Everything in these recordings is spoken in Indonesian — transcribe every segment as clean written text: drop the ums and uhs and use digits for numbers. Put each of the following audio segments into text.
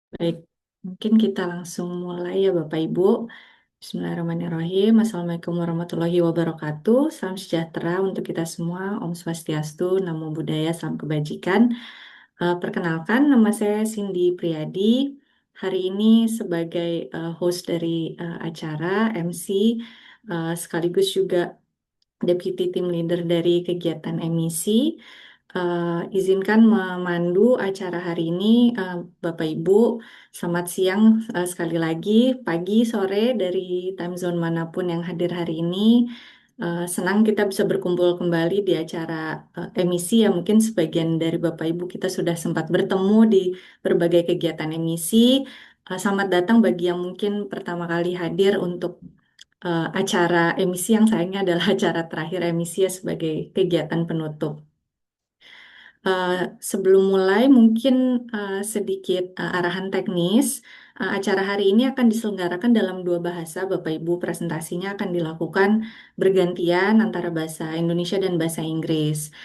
Baik, mungkin kita langsung mulai ya Bapak Ibu. Bismillahirrahmanirrahim. Assalamualaikum warahmatullahi wabarakatuh. Salam sejahtera untuk kita semua. Om Swastiastu, Namo Buddhaya, Salam Kebajikan. Perkenalkan, nama saya Cindy Priadi. Hari ini sebagai host dari acara MC, sekaligus juga Deputy Team Leader dari kegiatan emisi. Izinkan memandu acara hari ini, Bapak Ibu. Selamat siang sekali lagi, pagi, sore dari time zone manapun yang hadir hari ini. Senang kita bisa berkumpul kembali di acara emisi ya. Mungkin sebagian dari Bapak Ibu kita sudah sempat bertemu di berbagai kegiatan emisi. Selamat datang bagi yang mungkin pertama kali hadir untuk acara emisi yang sayangnya adalah acara terakhir emisi ya sebagai kegiatan penutup. Eh, Sebelum mulai, mungkin sedikit arahan teknis. Acara hari ini akan diselenggarakan dalam dua bahasa, Bapak Ibu. Presentasinya akan dilakukan bergantian antara bahasa Indonesia dan bahasa Inggris.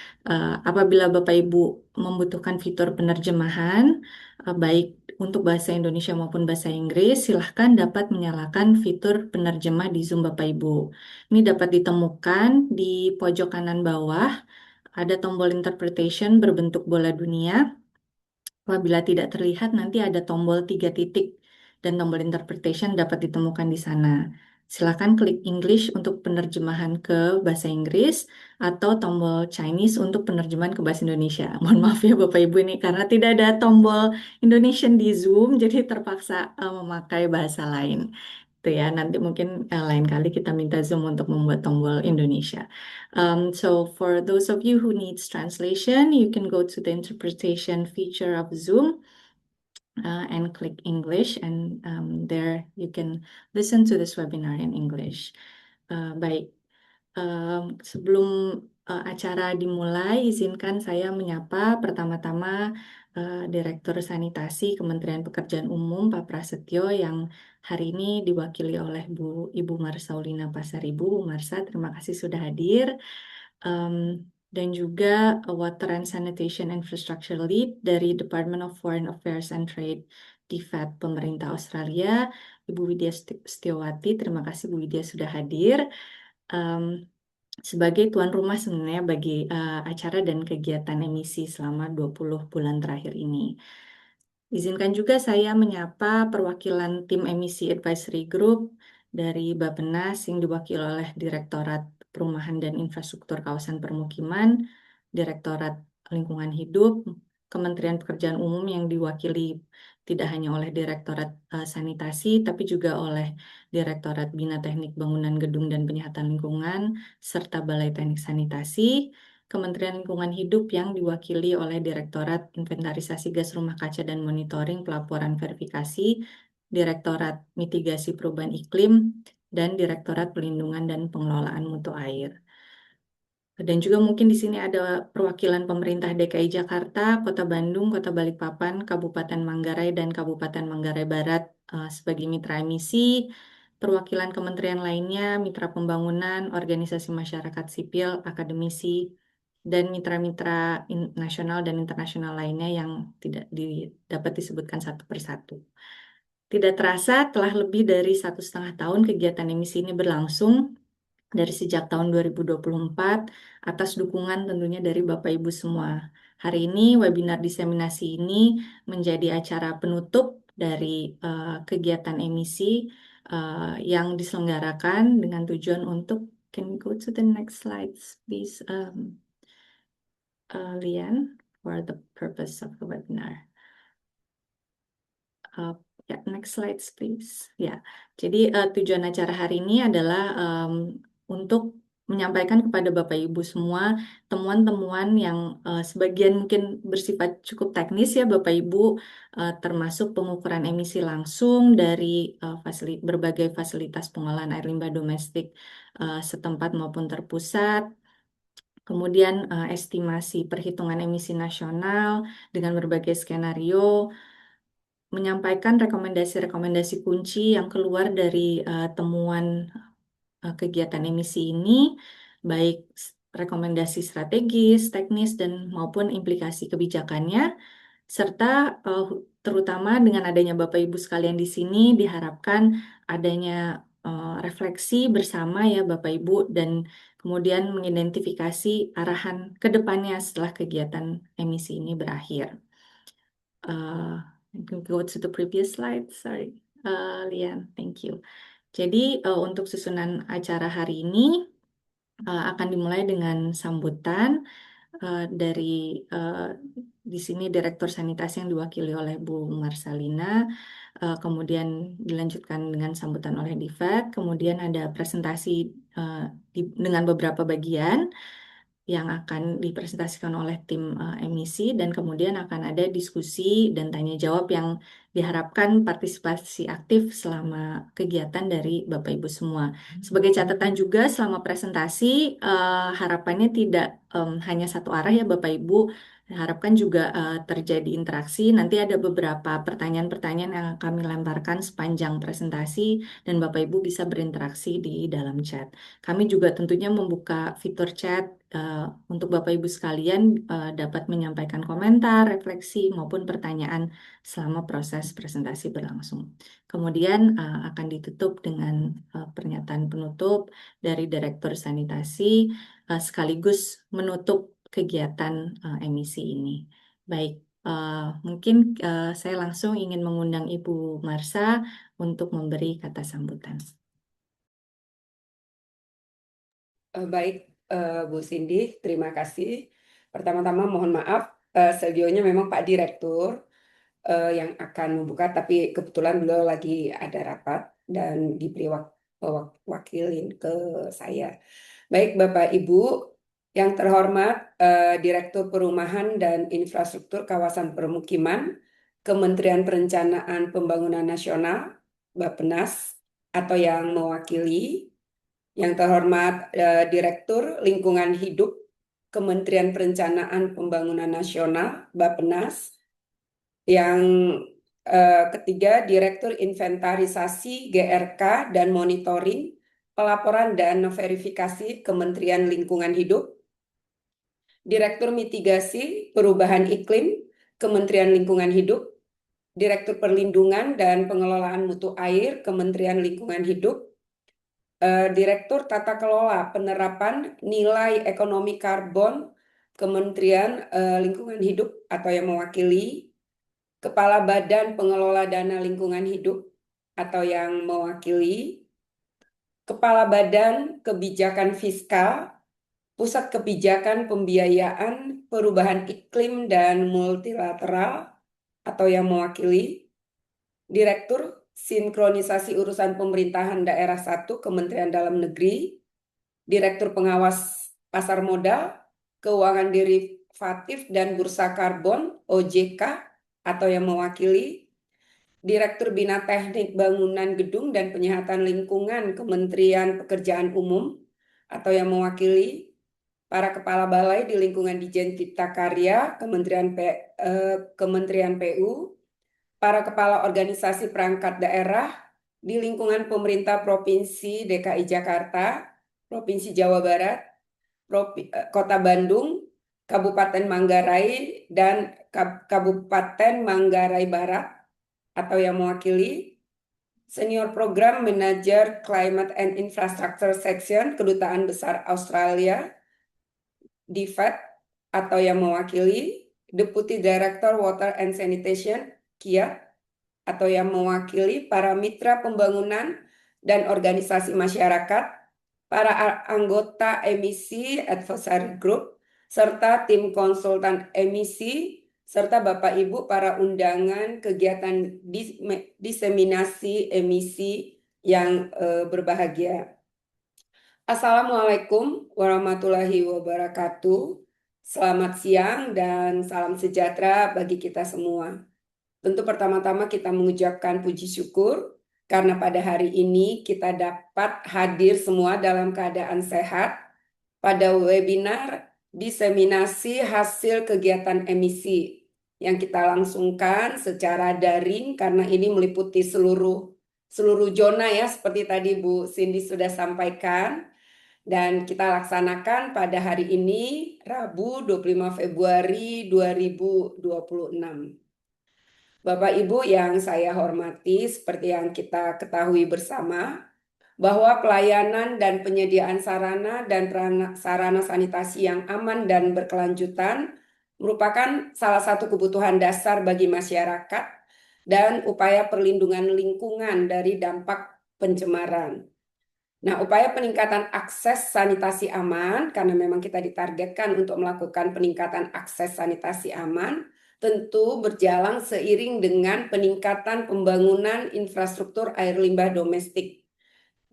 Apabila Bapak Ibu membutuhkan fitur penerjemahan, baik untuk bahasa Indonesia maupun bahasa Inggris, silahkan dapat menyalakan fitur penerjemah di Zoom Bapak Ibu. Ini dapat ditemukan di pojok kanan bawah, ada tombol interpretation berbentuk bola dunia. Apabila tidak terlihat, nanti ada tombol 3 titik dan tombol interpretation dapat ditemukan di sana. Silakan klik English untuk penerjemahan ke bahasa Inggris atau tombol Chinese untuk penerjemahan ke bahasa Indonesia. Mohon maaf ya Bapak Ibu ini karena tidak ada tombol Indonesian di Zoom, jadi terpaksa memakai bahasa lain. Itu ya, nanti mungkin lain kali kita minta Zoom untuk membuat tombol Indonesia. So for those of you who needs translation, you can go to the interpretation feature of Zoom and click English, and there you can listen to this webinar in English. Baik, sebelum acara dimulai, izinkan saya menyapa pertama-tama Direktur Sanitasi Kementerian Pekerjaan Umum Pak Prasetyo yang hari ini diwakili oleh Ibu Marsaulina Pasaribu. Bu Marsa, terima kasih sudah hadir. Um, dan juga Water and Sanitation Infrastructure Lead dari Department of Foreign Affairs and Trade DFAT Pemerintah Australia, Ibu Widya Setiawati. Terima kasih Bu Widya sudah hadir. Um, Sebagai tuan rumah sebenarnya bagi acara dan kegiatan emisi selama 20 bulan terakhir ini. Izinkan juga saya menyapa perwakilan tim emisi advisory group dari Bappenas yang diwakili oleh Direktorat Perumahan dan Infrastruktur Kawasan Permukiman, Direktorat Lingkungan Hidup, Kementerian Pekerjaan Umum yang diwakili tidak hanya oleh Direktorat Sanitasi, tapi juga oleh Direktorat Bina Teknik Bangunan Gedung dan Penyihatan Lingkungan, serta Balai Teknik Sanitasi, Kementerian Lingkungan Hidup yang diwakili oleh Direktorat Inventarisasi Gas Rumah Kaca dan Monitoring Pelaporan Verifikasi, Direktorat Mitigasi Perubahan Iklim, dan Direktorat Pelindungan dan Pengelolaan Mutu Air. Dan juga mungkin di sini ada perwakilan pemerintah DKI Jakarta, Kota Bandung, Kota Balikpapan, Kabupaten Manggarai, dan Kabupaten Manggarai Barat sebagai mitra emisi, perwakilan kementerian lainnya, mitra pembangunan, organisasi masyarakat sipil, akademisi, dan mitra-mitra nasional dan internasional lainnya yang tidak dapat disebutkan satu persatu. Tidak terasa telah lebih dari 1,5 tahun kegiatan emisi ini berlangsung dari sejak tahun 2024 atas dukungan tentunya dari Bapak Ibu semua. Hari ini webinar diseminasi ini menjadi acara penutup dari kegiatan emisi yang diselenggarakan dengan tujuan untuk, can we go to the next slides please, Lian, for the purpose of the webinar. Uh, Ya, next slides please. Ya, jadi tujuan acara hari ini adalah untuk menyampaikan kepada Bapak Ibu semua temuan-temuan yang sebagian mungkin bersifat cukup teknis ya Bapak Ibu, termasuk pengukuran emisi langsung dari berbagai fasilitas pengolahan air limbah domestik setempat maupun terpusat. Kemudian estimasi perhitungan emisi nasional dengan berbagai skenario, menyampaikan rekomendasi-rekomendasi kunci yang keluar dari temuan kegiatan emisi ini, baik rekomendasi strategis, teknis, dan maupun implikasi kebijakannya. serta terutama dengan adanya Bapak Ibu sekalian di sini diharapkan adanya refleksi bersama ya Bapak Ibu dan kemudian mengidentifikasi arahan ke depannya setelah kegiatan emisi ini berakhir. Uh, go to the previous slide, sorry. Lian, thank you. Jadi untuk susunan acara hari ini akan dimulai dengan sambutan dari di sini Direktur Sanitasi yang diwakili oleh Bu Marsalina, kemudian dilanjutkan dengan sambutan oleh Divet, kemudian ada presentasi dengan beberapa bagian yang akan dipresentasikan oleh tim emisi dan kemudian akan ada diskusi dan tanya jawab yang diharapkan partisipasi aktif selama kegiatan dari Bapak Ibu semua. Sebagai catatan juga selama presentasi harapannya tidak hanya satu arah ya Bapak Ibu. Harapkan juga terjadi interaksi. Nanti ada beberapa pertanyaan-pertanyaan yang kami lemparkan sepanjang presentasi dan Bapak Ibu bisa berinteraksi di dalam chat. Kami juga tentunya membuka fitur chat untuk Bapak Ibu sekalian dapat menyampaikan komentar, refleksi maupun pertanyaan selama proses presentasi berlangsung. Kemudian akan ditutup dengan pernyataan penutup dari Direktur Sanitasi sekaligus menutup kegiatan emisi ini. Baik, mungkin saya langsung ingin mengundang Ibu Marsha untuk memberi kata sambutan. Baik, Bu Cindy, terima kasih. Pertama-tama mohon maaf, sedionya memang Pak Direktur yang akan membuka, tapi kebetulan beliau lagi ada rapat dan diberi wakilin ke saya. Baik, Bapak Ibu, yang terhormat Direktur Perumahan dan Infrastruktur Kawasan Permukiman, Kementerian Perencanaan Pembangunan Nasional, Bappenas, atau yang mewakili, yang terhormat Direktur Lingkungan Hidup, Kementerian Perencanaan Pembangunan Nasional, Bappenas, yang ketiga Direktur Inventarisasi GRK dan Monitoring, Pelaporan dan Verifikasi Kementerian Lingkungan Hidup, Direktur Mitigasi Perubahan Iklim, Kementerian Lingkungan Hidup, Direktur Perlindungan dan Pengelolaan Mutu Air, Kementerian Lingkungan Hidup, Direktur Tata Kelola Penerapan Nilai Ekonomi Karbon, Kementerian Lingkungan Hidup atau yang mewakili, Kepala Badan Pengelola Dana Lingkungan Hidup atau yang mewakili, Kepala Badan Kebijakan Fiskal, Pusat Kebijakan Pembiayaan Perubahan Iklim dan Multilateral atau yang mewakili, Direktur Sinkronisasi Urusan Pemerintahan Daerah 1 Kementerian Dalam Negeri, Direktur Pengawas Pasar Modal, Keuangan Derivatif dan Bursa Karbon OJK atau yang mewakili, Direktur Bina Teknik Bangunan Gedung dan Penyihatan Lingkungan Kementerian Pekerjaan Umum atau yang mewakili, para kepala balai di lingkungan Dijen Cipta Karya Kementerian PU, para kepala organisasi perangkat daerah di lingkungan pemerintah Provinsi DKI Jakarta, Provinsi Jawa Barat, Kota Bandung, Kabupaten Manggarai, dan Kabupaten Manggarai Barat atau yang mewakili, Senior Program Manager Climate and Infrastructure Section Kedutaan Besar Australia, DFAT atau yang mewakili, Deputy Director Water and Sanitation, KIA, atau yang mewakili para mitra pembangunan dan organisasi masyarakat, para anggota emisi advisory group, serta tim konsultan emisi, serta Bapak Ibu para undangan kegiatan diseminasi emisi yang berbahagia. Assalamualaikum warahmatullahi wabarakatuh. Selamat siang dan salam sejahtera bagi kita semua. Tentu pertama-tama kita mengucapkan puji syukur karena pada hari ini kita dapat hadir semua dalam keadaan sehat pada webinar diseminasi hasil kegiatan emisi yang kita langsungkan secara daring karena ini meliputi seluruh zona ya, seperti tadi Bu Cindy sudah sampaikan. Dan kita laksanakan pada hari ini, Rabu 25 Februari 2026. Bapak Ibu yang saya hormati, seperti yang kita ketahui bersama, bahwa pelayanan dan penyediaan sarana dan sarana sanitasi yang aman dan berkelanjutan merupakan salah satu kebutuhan dasar bagi masyarakat dan upaya perlindungan lingkungan dari dampak pencemaran. Nah, upaya peningkatan akses sanitasi aman, karena memang kita ditargetkan untuk melakukan peningkatan akses sanitasi aman, tentu berjalan seiring dengan peningkatan pembangunan infrastruktur air limbah domestik.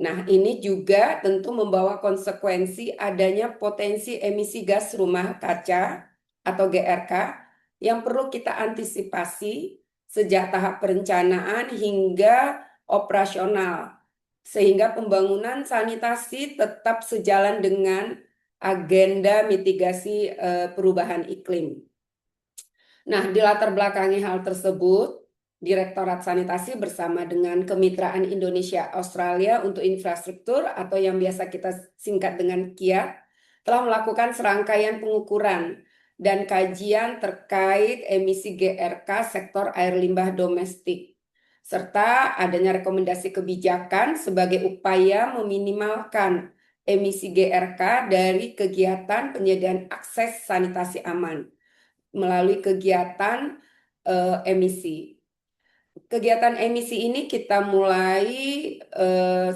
Nah, ini juga tentu membawa konsekuensi adanya potensi emisi gas rumah kaca atau GRK yang perlu kita antisipasi sejak tahap perencanaan hingga operasional, sehingga pembangunan sanitasi tetap sejalan dengan agenda mitigasi perubahan iklim. Nah, di latar belakangi hal tersebut, Direktorat Sanitasi bersama dengan Kemitraan Indonesia Australia untuk Infrastruktur atau yang biasa kita singkat dengan KIA telah melakukan serangkaian pengukuran dan kajian terkait emisi GRK sektor air limbah domestik serta adanya rekomendasi kebijakan sebagai upaya meminimalkan emisi GRK dari kegiatan penyediaan akses sanitasi aman melalui kegiatan emisi. Kegiatan emisi ini kita mulai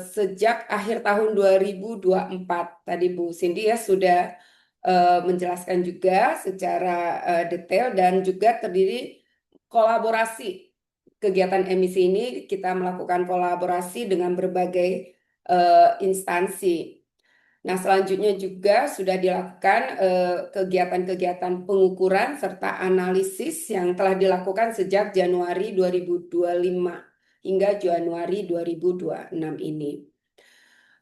sejak akhir tahun 2024. Tadi Bu Cindy ya sudah menjelaskan juga secara detail dan juga terdiri kolaborasi. Kegiatan emisi ini kita melakukan kolaborasi dengan berbagai instansi. Nah, selanjutnya juga sudah dilakukan kegiatan-kegiatan pengukuran serta analisis yang telah dilakukan sejak Januari 2025 hingga Januari 2026 ini.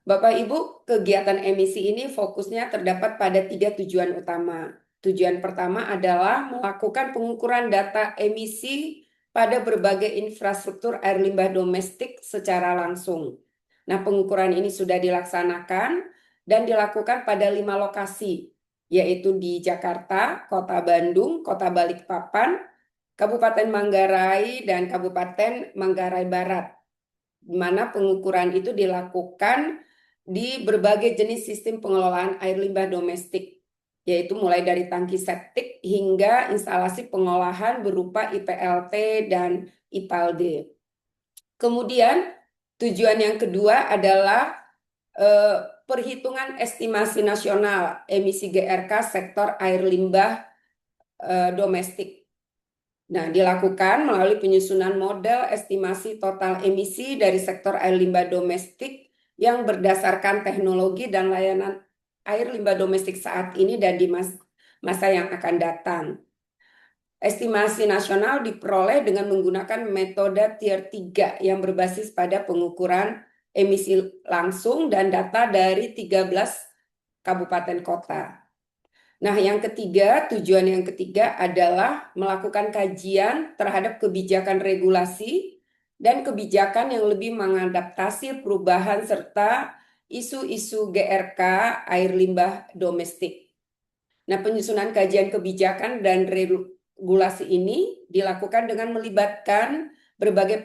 Bapak Ibu, kegiatan emisi ini fokusnya terdapat pada 3 tujuan utama. Tujuan pertama adalah melakukan pengukuran data emisi pada berbagai infrastruktur air limbah domestik secara langsung. Nah, pengukuran ini sudah dilaksanakan dan dilakukan pada 5 lokasi, yaitu di Jakarta, Kota Bandung, Kota Balikpapan, Kabupaten Manggarai, dan Kabupaten Manggarai Barat, di mana pengukuran itu dilakukan di berbagai jenis sistem pengelolaan air limbah domestik, yaitu mulai dari tangki septik hingga instalasi pengolahan berupa IPLT dan IPALD. Kemudian tujuan yang kedua adalah perhitungan estimasi nasional emisi GRK sektor air limbah domestik. Nah, dilakukan melalui penyusunan model estimasi total emisi dari sektor air limbah domestik yang berdasarkan teknologi dan layanan air limbah domestik saat ini dan di masa yang akan datang. Estimasi nasional diperoleh dengan menggunakan metode tier 3 yang berbasis pada pengukuran emisi langsung dan data dari 13 kabupaten kota. Nah, tujuan yang ketiga adalah melakukan kajian terhadap kebijakan regulasi dan kebijakan yang lebih mengadaptasi perubahan serta isu-isu GRK air limbah domestik. Nah, penyusunan kajian kebijakan dan regulasi ini dilakukan dengan melibatkan berbagai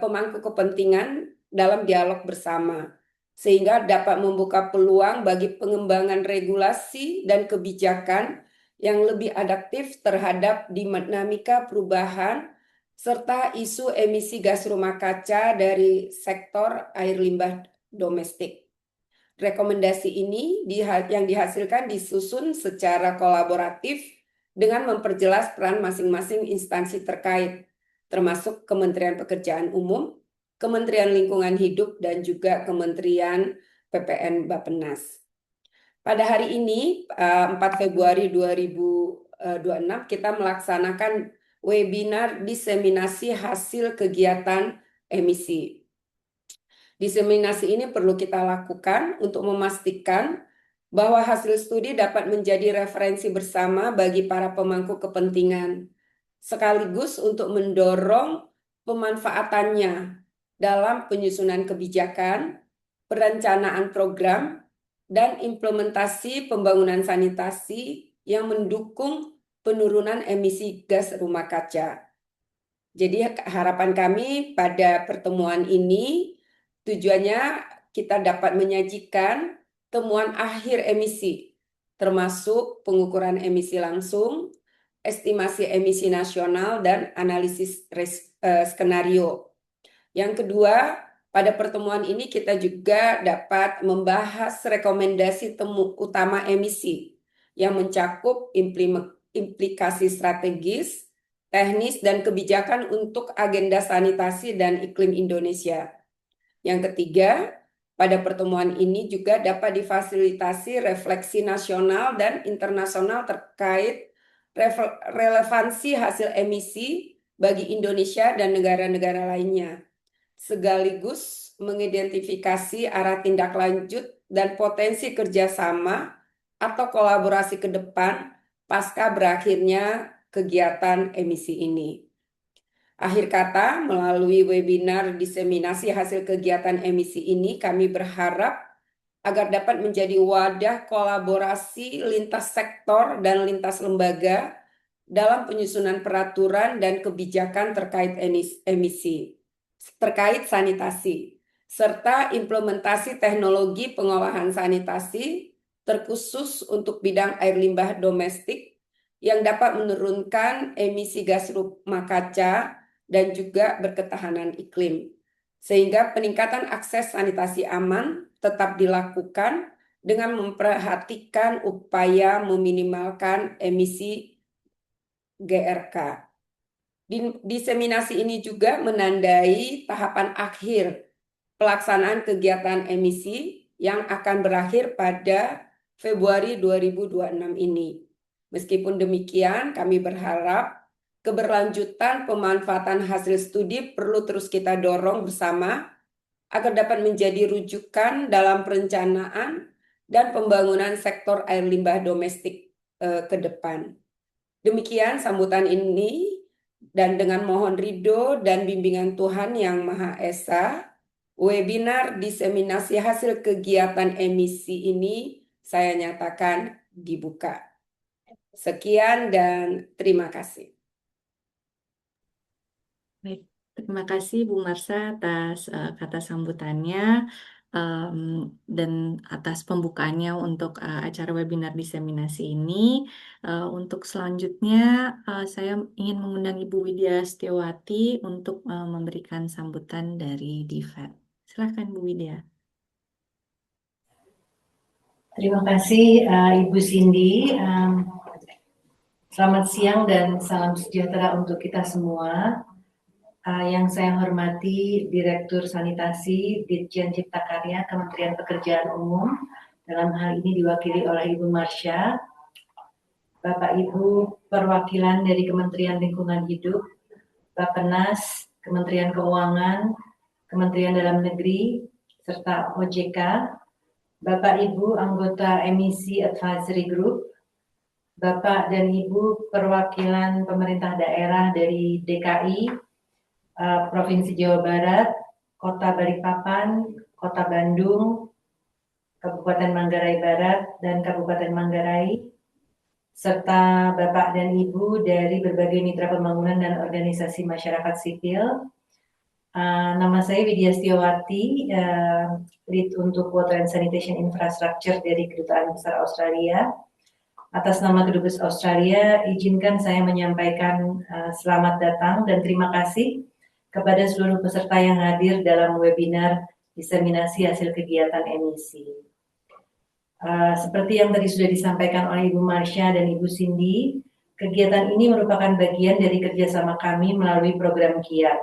pemangku kepentingan dalam dialog bersama, sehingga dapat membuka peluang bagi pengembangan regulasi dan kebijakan yang lebih adaptif terhadap dinamika perubahan serta isu emisi gas rumah kaca dari sektor air limbah domestik. Rekomendasi ini yang dihasilkan disusun secara kolaboratif dengan memperjelas peran masing-masing instansi terkait, termasuk Kementerian Pekerjaan Umum, Kementerian Lingkungan Hidup, dan juga Kementerian PPN Bappenas. Pada hari ini, 4 Februari 2026, kita melaksanakan webinar diseminasi hasil kegiatan emisi. Diseminasi ini perlu kita lakukan untuk memastikan bahwa hasil studi dapat menjadi referensi bersama bagi para pemangku kepentingan, sekaligus untuk mendorong pemanfaatannya dalam penyusunan kebijakan, perencanaan program, dan implementasi pembangunan sanitasi yang mendukung penurunan emisi gas rumah kaca. Jadi harapan kami pada pertemuan ini tujuannya kita dapat menyajikan temuan akhir emisi, termasuk pengukuran emisi langsung, estimasi emisi nasional, dan analisis skenario. Yang kedua, pada pertemuan ini kita juga dapat membahas rekomendasi temu utama emisi yang mencakup implikasi strategis, teknis, dan kebijakan untuk agenda sanitasi dan iklim Indonesia. Yang ketiga, pada pertemuan ini juga dapat difasilitasi refleksi nasional dan internasional terkait relevansi hasil emisi bagi Indonesia dan negara-negara lainnya, sekaligus mengidentifikasi arah tindak lanjut dan potensi kerjasama atau kolaborasi ke depan pasca berakhirnya kegiatan emisi ini. Akhir kata, melalui webinar diseminasi hasil kegiatan emisi ini, kami berharap agar dapat menjadi wadah kolaborasi lintas sektor dan lintas lembaga dalam penyusunan peraturan dan kebijakan terkait emisi, terkait sanitasi, serta implementasi teknologi pengolahan sanitasi terkhusus untuk bidang air limbah domestik yang dapat menurunkan emisi gas rumah kaca dan juga berketahanan iklim. Sehingga peningkatan akses sanitasi aman tetap dilakukan dengan memperhatikan upaya meminimalkan emisi GRK. Diseminasi ini juga menandai tahapan akhir pelaksanaan kegiatan emisi yang akan berakhir pada Februari 2026 ini. Meskipun demikian, kami berharap keberlanjutan pemanfaatan hasil studi perlu terus kita dorong bersama agar dapat menjadi rujukan dalam perencanaan dan pembangunan sektor air limbah domestik ke depan. Demikian sambutan ini, dan dengan mohon ridho dan bimbingan Tuhan Yang Maha Esa, webinar diseminasi hasil kegiatan emisi ini saya nyatakan dibuka. Sekian dan terima kasih. Baik, terima kasih Bu Marsha atas kata sambutannya em, dan atas pembukaannya untuk acara webinar diseminasi ini. Untuk selanjutnya, saya ingin mengundang Ibu Widya Setiawati untuk memberikan sambutan dari DIVET. Silakan Bu Widya. Terima kasih Ibu Cindy. Selamat siang dan salam sejahtera untuk kita semua. Yang saya hormati Direktur Sanitasi Ditjen Cipta Karya Kementerian Pekerjaan Umum, dalam hal ini diwakili oleh Ibu Marsha, Bapak Ibu perwakilan dari Kementerian Lingkungan Hidup, Bappenas, Kementerian Keuangan, Kementerian Dalam Negeri, serta OJK, Bapak Ibu anggota Emisi Advisory Group, Bapak dan Ibu perwakilan pemerintah daerah dari DKI, Provinsi Jawa Barat, Kota Balikpapan, Kota Bandung, Kabupaten Manggarai Barat, dan Kabupaten Manggarai, serta Bapak dan Ibu dari berbagai mitra pembangunan dan organisasi masyarakat sipil. Nama saya Widya Setiawati, Lead untuk Water and Sanitation Infrastructure dari Kedutaan Besar Australia. Atas nama Kedubes Australia, izinkan saya menyampaikan selamat datang dan terima kasih kepada seluruh peserta yang hadir dalam webinar diseminasi hasil kegiatan emisi. Seperti yang tadi sudah disampaikan oleh Ibu Marsha dan Ibu Cindy, kegiatan ini merupakan bagian dari kerjasama kami melalui program KIAT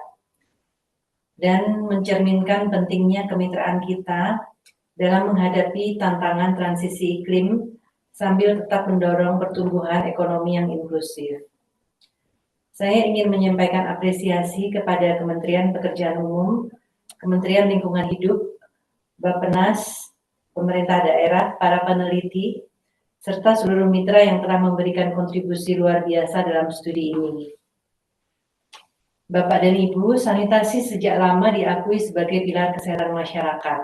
dan mencerminkan pentingnya kemitraan kita dalam menghadapi tantangan transisi iklim sambil tetap mendorong pertumbuhan ekonomi yang inklusif. Saya ingin menyampaikan apresiasi kepada Kementerian Pekerjaan Umum, Kementerian Lingkungan Hidup, Bappenas, pemerintah daerah, para peneliti, serta seluruh mitra yang telah memberikan kontribusi luar biasa dalam studi ini. Bapak dan Ibu, sanitasi sejak lama diakui sebagai pilar kesehatan masyarakat.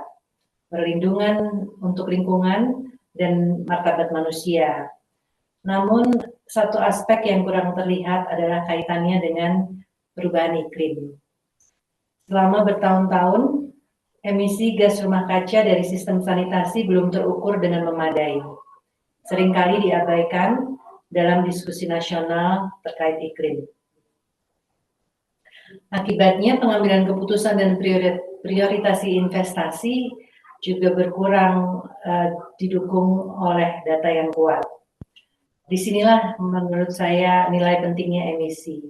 perlindungan untuk lingkungan, dan martabat manusia. Namun, satu aspek yang kurang terlihat adalah kaitannya dengan perubahan iklim. Selama bertahun-tahun, emisi gas rumah kaca dari sistem sanitasi belum terukur dengan memadai. Seringkali diabaikan dalam diskusi nasional terkait iklim. Akibatnya, pengambilan keputusan dan prioritasi investasi juga berkurang didukung oleh data yang kuat. Disinilah menurut saya nilai pentingnya emisi,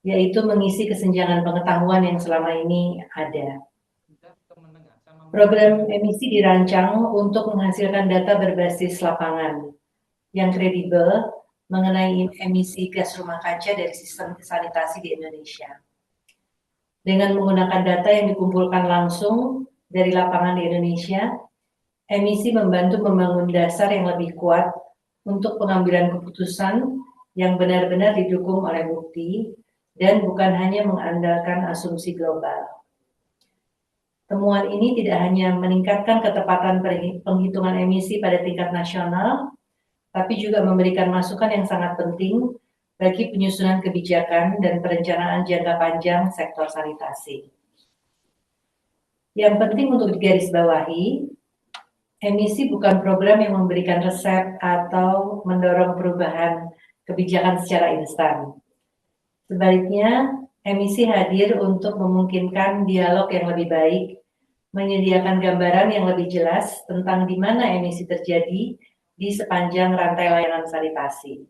yaitu mengisi kesenjangan pengetahuan yang selama ini ada. Program emisi dirancang untuk menghasilkan data berbasis lapangan yang kredibel mengenai emisi gas rumah kaca dari sistem sanitasi di Indonesia. Dengan menggunakan data yang dikumpulkan langsung dari lapangan di Indonesia, emisi membantu membangun dasar yang lebih kuat untuk pengambilan keputusan yang benar-benar didukung oleh bukti dan bukan hanya mengandalkan asumsi global. Temuan ini tidak hanya meningkatkan ketepatan penghitungan emisi pada tingkat nasional, tapi juga memberikan masukan yang sangat penting bagi penyusunan kebijakan dan perencanaan jangka panjang sektor sanitasi. Yang penting untuk digarisbawahi, emisi bukan program yang memberikan resep atau mendorong perubahan kebijakan secara instan. Sebaliknya, emisi hadir untuk memungkinkan dialog yang lebih baik, menyediakan gambaran yang lebih jelas tentang di mana emisi terjadi di sepanjang rantai layanan sanitasi.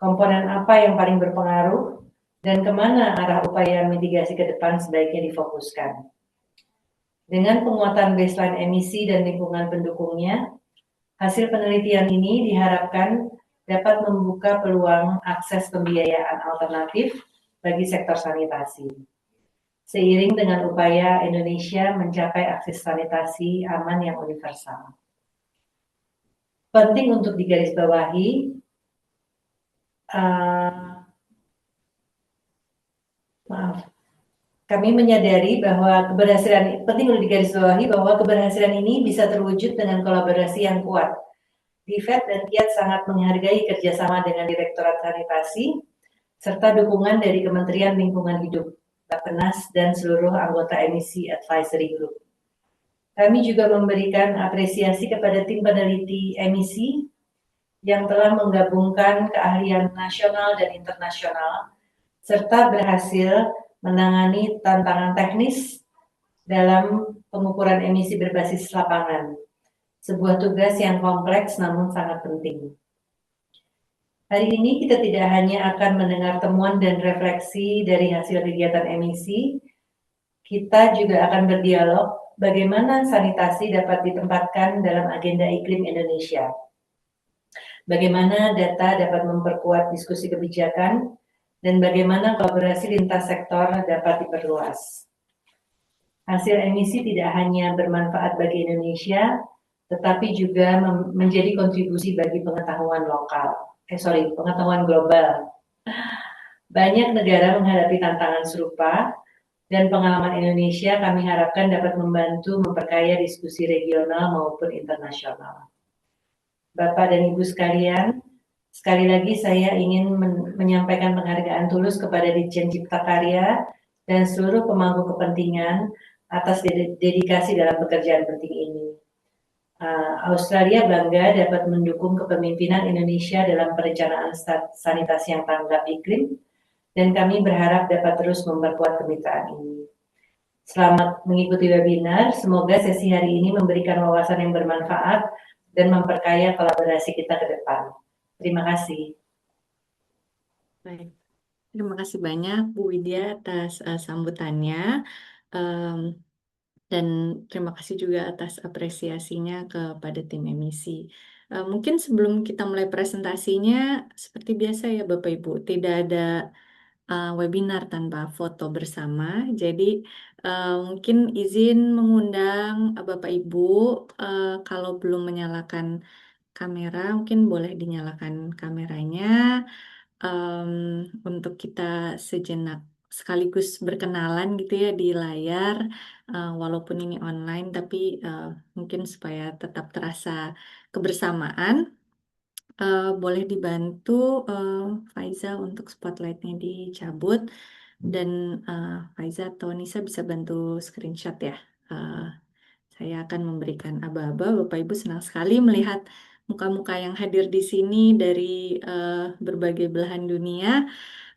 Komponen apa yang paling berpengaruh dan kemana arah upaya mitigasi ke depan sebaiknya difokuskan. Dengan penguatan baseline emisi dan lingkungan pendukungnya, hasil penelitian ini diharapkan dapat membuka peluang akses pembiayaan alternatif bagi sektor sanitasi. Seiring dengan upaya Indonesia mencapai akses sanitasi aman yang universal. Penting untuk digarisbawahi, kami menyadari bahwa penting untuk digarisbawahi bahwa keberhasilan ini bisa terwujud dengan kolaborasi yang kuat. DIVET dan Kiat sangat menghargai kerjasama dengan Direktorat Sanitasi, serta dukungan dari Kementerian Lingkungan Hidup, Bappenas, dan seluruh anggota Emisi Advisory Group. Kami juga memberikan apresiasi kepada tim peneliti emisi yang telah menggabungkan keahlian nasional dan internasional, serta berhasil menangani tantangan teknis dalam pengukuran emisi berbasis lapangan. Sebuah tugas yang kompleks namun sangat penting. Hari ini kita tidak hanya akan mendengar temuan dan refleksi dari hasil kegiatan emisi, kita juga akan berdialog bagaimana sanitasi dapat ditempatkan dalam agenda iklim Indonesia. Bagaimana data dapat memperkuat diskusi kebijakan dan bagaimana kolaborasi lintas sektor dapat diperluas. Hasil emisi tidak hanya bermanfaat bagi Indonesia, tetapi juga menjadi kontribusi bagi pengetahuan global. Banyak negara menghadapi tantangan serupa, dan pengalaman Indonesia kami harapkan dapat membantu memperkaya diskusi regional maupun internasional. Bapak dan Ibu sekalian, sekali lagi saya ingin menyampaikan penghargaan tulus kepada Ditjen Cipta Karya dan seluruh pemangku kepentingan atas dedikasi dalam pekerjaan penting ini. Australia bangga dapat mendukung kepemimpinan Indonesia dalam perencanaan sanitasi yang tanggap iklim, dan kami berharap dapat terus memperkuat kemitraan ini. Selamat mengikuti webinar, semoga sesi hari ini memberikan wawasan yang bermanfaat dan memperkaya kolaborasi kita ke depan. Terima kasih. Baik. Terima kasih banyak Bu Widya atas sambutannya. Dan terima kasih juga atas apresiasinya kepada tim emisi. Mungkin sebelum kita mulai presentasinya, seperti biasa ya Bapak Ibu, tidak ada webinar tanpa foto bersama. Jadi mungkin izin mengundang Bapak Ibu, kalau belum menyalakan kamera, mungkin boleh dinyalakan kameranya untuk kita sejenak sekaligus berkenalan gitu ya di layar, walaupun ini online, tapi mungkin supaya tetap terasa kebersamaan, boleh dibantu Faiza untuk spotlightnya dicabut, dan Faiza atau Nisa bisa bantu screenshot ya. Eh, saya akan memberikan aba-aba. Bapak Ibu senang sekali melihat muka-muka yang hadir di sini dari berbagai belahan dunia.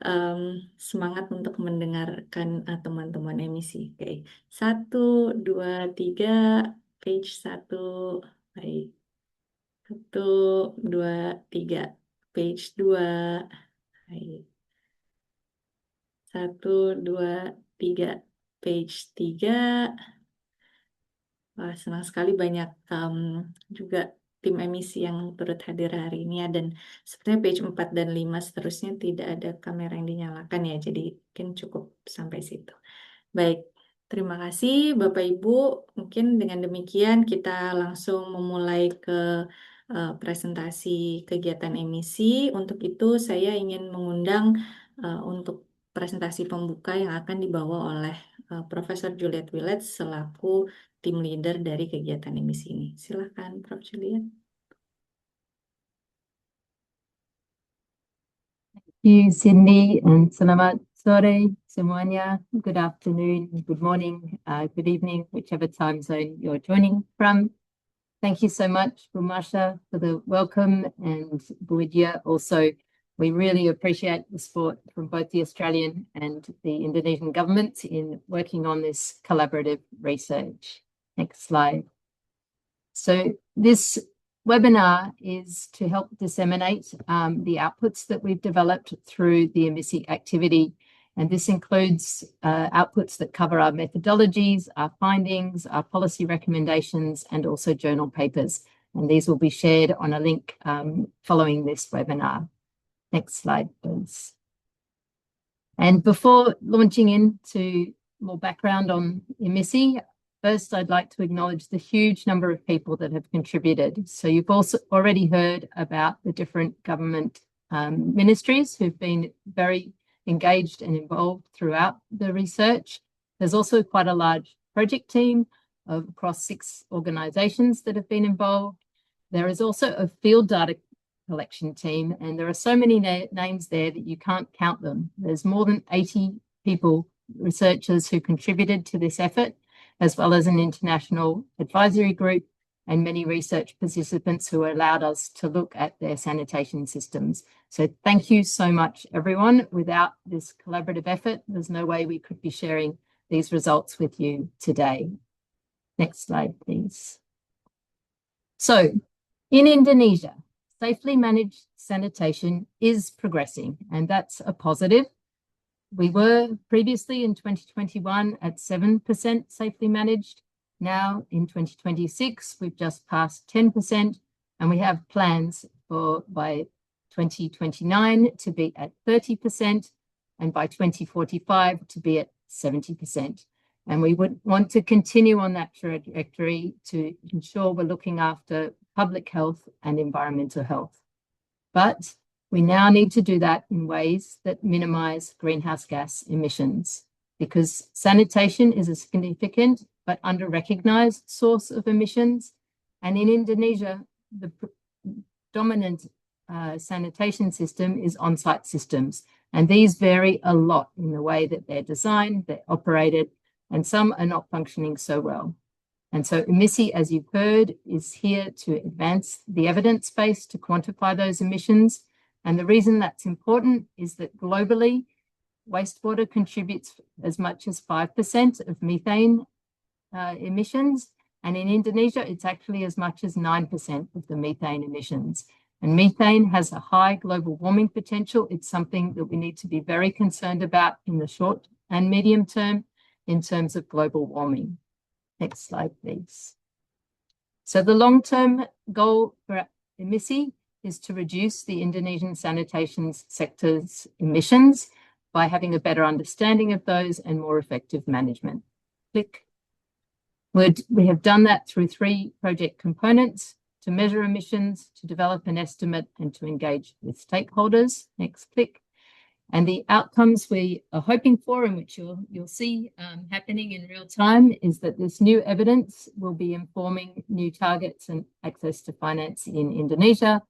Em, Semangat untuk mendengarkan teman-teman emisi. Oke, 1, 2, 3, page 1. Baik, 1, 2, 3, page 2. Baik, 1, 2, 3, page 3. Wah, senang sekali banyak juga tim emisi yang turut hadir hari ini ya. Dan sebenarnya page 4 dan 5 seterusnya tidak ada kamera yang dinyalakan ya. Jadi mungkin cukup sampai situ. Baik, terima kasih Bapak Ibu. Mungkin dengan demikian kita langsung memulai ke presentasi kegiatan emisi. Untuk itu saya ingin mengundang untuk presentasi pembuka yang akan dibawa oleh Profesor Juliet Willett selaku tim leader dari kegiatan emisi ini. Silakan, Prof. Juliet. Thank you, Cindy, and selamat sore semuanya. Good afternoon, good morning, good evening, whichever time zone you're joining from. Thank you so much, Bumasha, for the welcome, and Buidya also. We really appreciate the support from both the Australian and the Indonesian governments in working on this collaborative research. Next slide. So this webinar is to help disseminate the outputs that we've developed through the EMISI activity. And this includes outputs that cover our methodologies, our findings, our policy recommendations, and also journal papers. And these will be shared on a link following this webinar. Next slide, please. And before launching into more background on EMISI, first, I'd like to acknowledge the huge number of people that have contributed. So you've also already heard about the different government ministries who've been very engaged and involved throughout the research. There's also quite a large project team of across 6 organisations that have been involved. There is also a field data collection team, and there are so many names there that you can't count them. There's more than 80 people, researchers who contributed to this effort, as well as an international advisory group and many research participants who allowed us to look at their sanitation systems. So thank you so much, everyone. Without this collaborative effort, there's no way we could be sharing these results with you today. Next slide, please. So in Indonesia, safely managed sanitation is progressing, and that's a positive. We were previously in 2021 at 7% safely managed. Now in 2026, we've just passed 10%, and we have plans for by 2029 to be at 30%, and by 2045 to be at 70%. And we would want to continue on that trajectory to ensure we're looking after public health and environmental health. But we now need to do that in ways that minimize greenhouse gas emissions, because sanitation is a significant but under-recognized source of emissions. And in Indonesia, the dominant sanitation system is on-site systems. And these vary a lot in the way that they're designed, they're operated, and some are not functioning so well. And so EMISI, as you've heard, is here to advance the evidence base to quantify those emissions. And the reason that's important is that globally, wastewater contributes as much as 5% of methane emissions. And in Indonesia, it's actually as much as 9% of the methane emissions. And methane has a high global warming potential. It's something that we need to be very concerned about in the short and medium term in terms of global warming. Next slide, please. So the long-term goal for EMISI is to reduce the Indonesian sanitation sector's emissions by having a better understanding of those and more effective management. Click. We have done that through 3 project components: to measure emissions, to develop an estimate, and to engage with stakeholders. Next click. And the outcomes we are hoping for, and which you'll see happening in real time, is that this new evidence will be informing new targets and access to finance in Indonesia.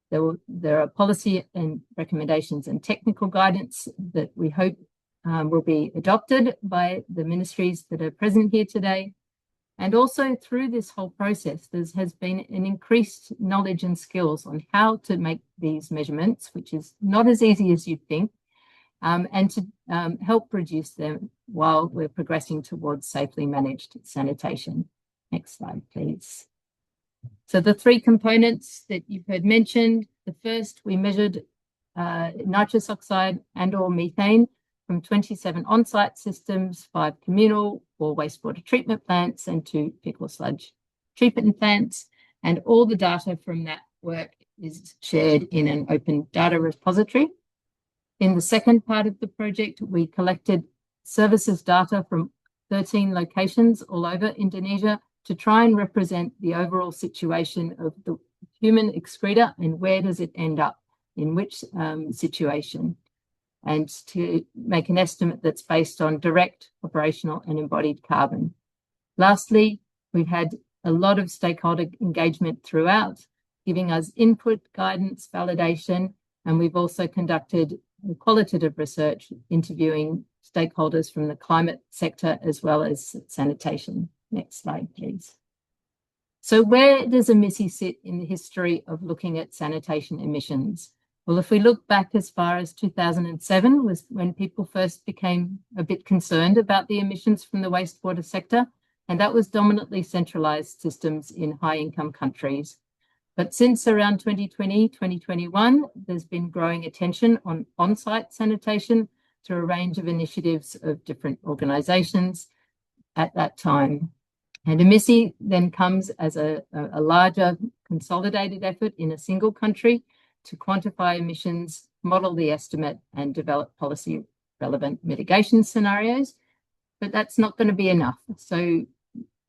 There are policy and recommendations and technical guidance that we hope will be adopted by the ministries that are present here today. And also through this whole process, there has been an increased knowledge and skills on how to make these measurements, which is not as easy as you'd think, and to help reduce them while we're progressing towards safely managed sanitation. Next slide, please. So the three components that you've heard mentioned, the first, we measured nitrous oxide and or methane from 27 on-site systems, 5 communal or wastewater treatment plants, and 2 fecal sludge treatment plants. And all the data from that work is shared in an open data repository. In the second part of the project, we collected services data from 13 locations all over Indonesia to try and represent the overall situation of the human excreta and where does it end up, in which situation, and to make an estimate that's based on direct, operational and embodied carbon. Lastly, we've had a lot of stakeholder engagement throughout, giving us input, guidance, validation, and we've also conducted qualitative research, interviewing stakeholders from the climate sector as well as sanitation. Next slide, please. So where does emissi sit in the history of looking at sanitation emissions? Well, if we look back as far as 2007 was when people first became a bit concerned about the emissions from the wastewater sector, and that was dominantly centralized systems in high-income countries. But since around 2020, 2021, there's been growing attention on on-site sanitation through a range of initiatives of different organizations at that time. And emissi then comes as a larger consolidated effort in a single country to quantify emissions, model the estimate, and develop policy relevant mitigation scenarios. But that's not going to be enough. So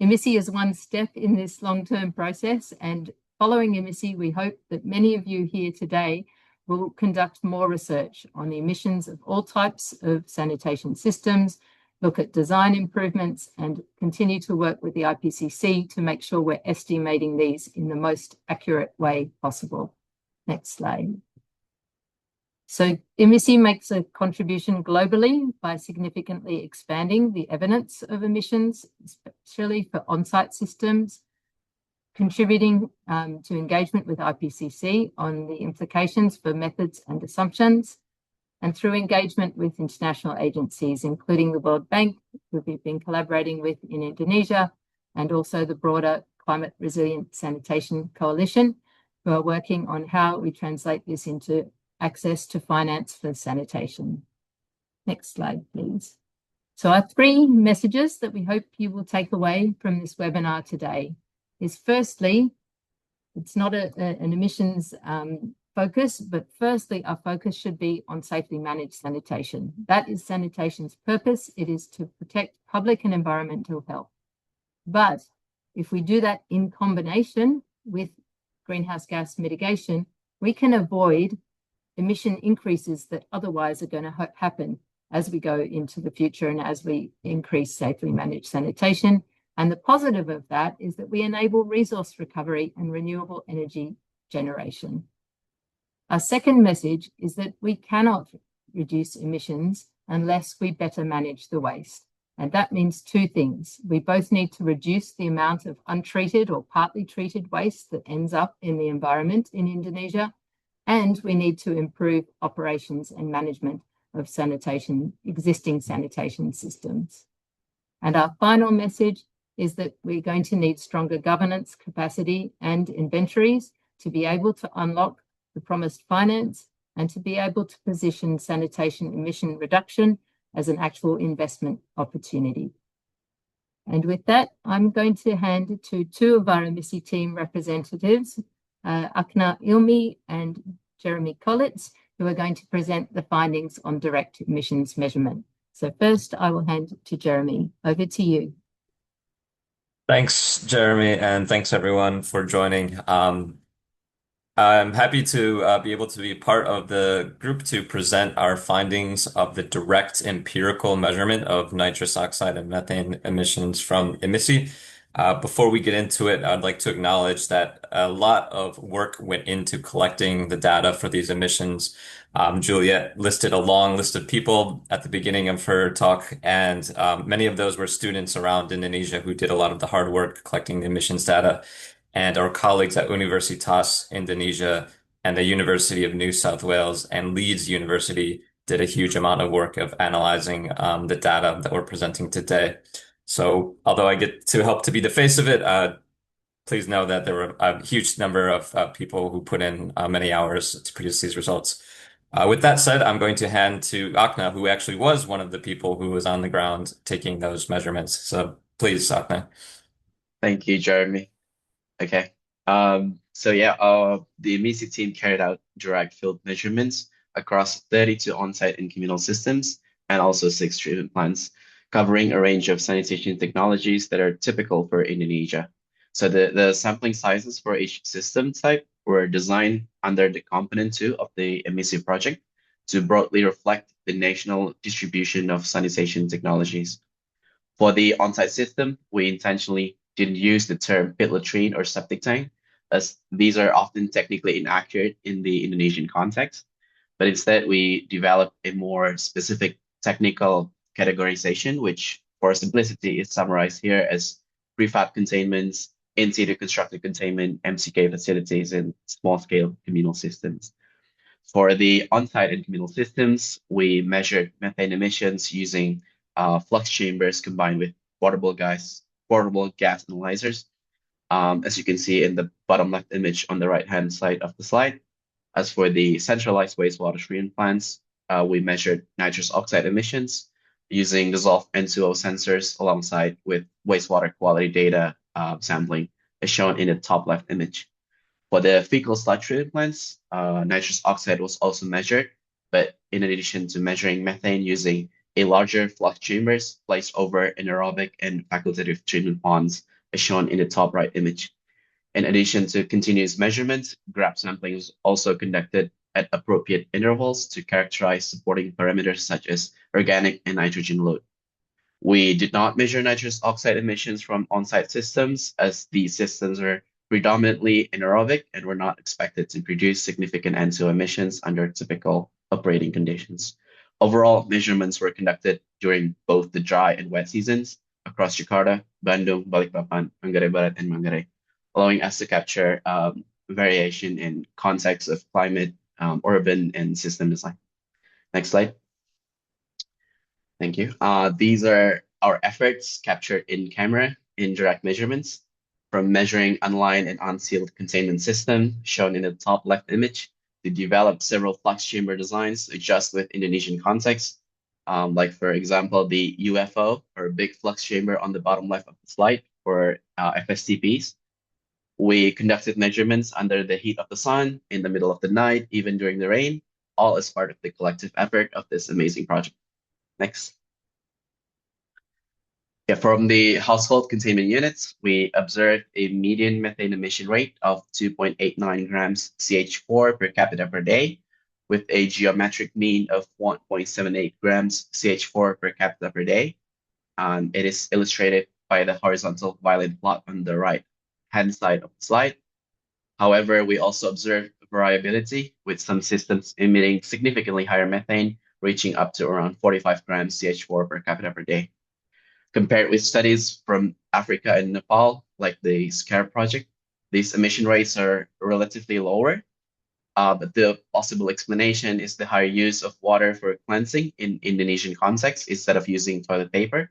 emissi is one step in this long-term process, and following emissi, we hope that many of you here today will conduct more research on the emissions of all types of sanitation systems, look at design improvements, and continue to work with the IPCC to make sure we're estimating these in the most accurate way possible. Next slide. So emissi makes a contribution globally by significantly expanding the evidence of emissions, especially for on-site systems, contributing to engagement with IPCC on the implications for methods and assumptions, and through engagement with international agencies, including the World Bank, who we've been collaborating with in Indonesia, and also the broader Climate Resilient Sanitation Coalition, who are working on how we translate this into access to finance for sanitation. Next slide, please. So our three messages that we hope you will take away from this webinar today is, firstly, it's not an emissions focus, but firstly, our focus should be on safely managed sanitation. That is sanitation's purpose. It is to protect public and environmental health. But if we do that in combination with greenhouse gas mitigation, we can avoid emission increases that otherwise are going to happen as we go into the future and as we increase safely managed sanitation. And the positive of that is that we enable resource recovery and renewable energy generation. Our second message is that we cannot reduce emissions unless we better manage the waste. And that means two things. We both need to reduce the amount of untreated or partly treated waste that ends up in the environment in Indonesia, and we need to improve operations and management of sanitation, existing sanitation systems. And our final message is that we're going to need stronger governance capacity and inventories to be able to unlock the promised finance and to be able to position sanitation emission reduction as an actual investment opportunity. And with that, I'm going to hand it to two of our emissi team representatives, Akna Ilmi and Jeremy Collitz, who are going to present the findings on direct emissions measurement. So first, I will hand it to Jeremy. Over to you. Thanks, Jeremy, and thanks everyone for joining. I'm happy to be able to be part of the group to present our findings of the direct empirical measurement of nitrous oxide and methane emissions from EMISI. Before we get into it, I'd like to acknowledge that a lot of work went into collecting the data for these emissions. Juliet listed a long list of people at the beginning of her talk, and many of those were students around Indonesia who did a lot of the hard work collecting the emissions data. And our colleagues at Universitas Indonesia and the University of New South Wales and Leeds University did a huge amount of work of analyzing the data that we're presenting today. So, although I get to help to be the face of it, please know that there were a huge number of people who put in many hours to produce these results. With that said, I'm going to hand to Akna, who actually was one of the people who was on the ground taking those measurements. So please, Akna. Thank you, Jeremy. Okay. So yeah, the EMISI team carried out direct field measurements across 32 on-site and communal systems and also 6 treatment plants, covering a range of sanitation technologies that are typical for Indonesia. So the sampling sizes for each system type were designed under the component 2 of the EMISI project to broadly reflect the national distribution of sanitation technologies. For the on-site system, we intentionally didn't use the term pit latrine or septic tank, as these are often technically inaccurate in the Indonesian context, but instead we developed a more specific technical categorization, which for simplicity is summarized here as prefab containments, in-situ constructed containment, MCK facilities, and small-scale communal systems. For the on-site and communal systems, we measured methane emissions using flux chambers combined with portable gas analyzers. As you can see in the bottom left image on the right-hand side of the slide. As for the centralized wastewater treatment plants, we measured nitrous oxide emissions using dissolved N2O sensors alongside with wastewater quality data sampling, as shown in the top left image. For the fecal sludge treatment plants, nitrous oxide was also measured, but in addition to measuring methane using a larger flux chambers placed over anaerobic and facultative treatment ponds, as shown in the top right image. In addition to continuous measurements, graph sampling was also conducted at appropriate intervals to characterize supporting parameters such as organic and nitrogen load. We did not measure nitrous oxide emissions from on-site systems, as these systems are predominantly anaerobic and were not expected to produce significant N2O emissions under typical operating conditions. Overall, measurements were conducted during both the dry and wet seasons across Jakarta, Bandung, Balikpapan, Manggarai Barat, and Manggarai, allowing us to capture variation in context of climate, urban, and system design. Next slide. Thank you. These are our efforts captured in camera in direct measurements, from measuring unlined and unsealed containment system, shown in the top left image, to develop several flux chamber designs to adjust with Indonesian context, like for example, the UFO, or big flux chamber on the bottom left of the slide for FSTPs. We conducted measurements under the heat of the sun, in the middle of the night, even during the rain, all as part of the collective effort of this amazing project. Next. Yeah, from the household containment units, we observed a median methane emission rate of 2.89 grams CH4 per capita per day, with a geometric mean of 1.78 grams CH4 per capita per day. It is illustrated by the horizontal violet plot on the right-hand side of the slide. However, we also observed variability, with some systems emitting significantly higher methane, reaching up to around 45 grams CH4 per capita per day. Compared with studies from Africa and Nepal, like the SCARE project, these emission rates are relatively lower, but the possible explanation is the higher use of water for cleansing in Indonesian context instead of using toilet paper,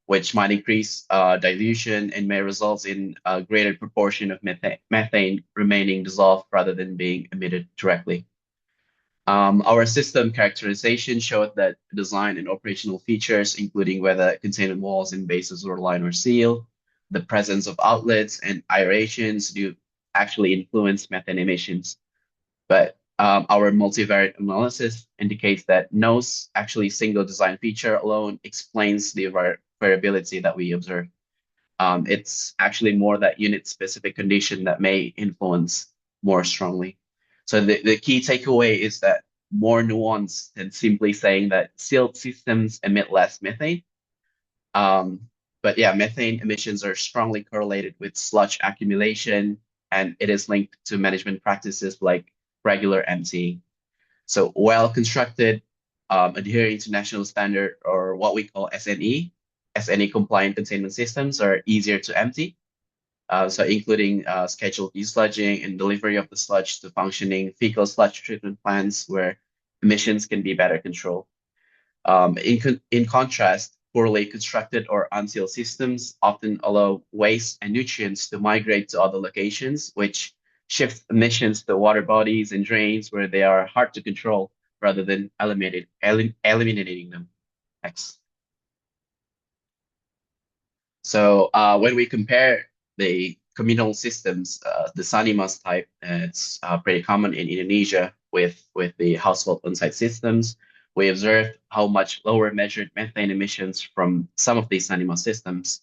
which might increase dilution and may result in a greater proportion of methane remaining dissolved rather than being emitted directly. Our system characterization showed that design and operational features, including whether containment walls and bases were lined or sealed, the presence of outlets and aerations do actually influence methane emissions. But our multivariate analysis indicates that no actually single design feature alone explains the variability that we observe. It's actually more that unit-specific condition that may influence more strongly. So the key takeaway is that more nuanced than simply saying that sealed systems emit less methane. But yeah, methane emissions are strongly correlated with sludge accumulation, and it is linked to management practices like regular emptying. So well constructed, adhering to national standard or what we call SNE compliant containment systems are easier to empty. So including scheduled desludging and delivery of the sludge to functioning fecal sludge treatment plants where emissions can be better controlled. In contrast, poorly constructed or unsealed systems often allow waste and nutrients to migrate to other locations, which shifts emissions to water bodies and drains where they are hard to control rather than eliminating them. Next. So when we compare the communal systems, the Sanimas type, it's pretty common in Indonesia with the household on-site systems. We observed how much lower measured methane emissions from some of these Sanimas systems.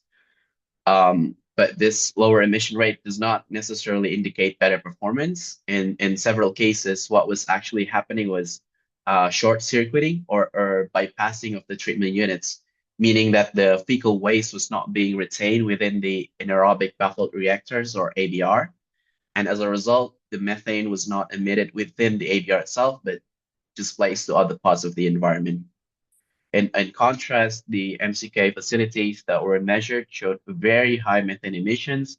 But this lower emission rate does not necessarily indicate better performance. In several cases, what was actually happening was short circuiting or bypassing of the treatment units, meaning that the fecal waste was not being retained within the anaerobic baffled reactors or ABR. And as a result, the methane was not emitted within the ABR itself, but displaced to other parts of the environment. In contrast, the MCK facilities that were measured showed very high methane emissions,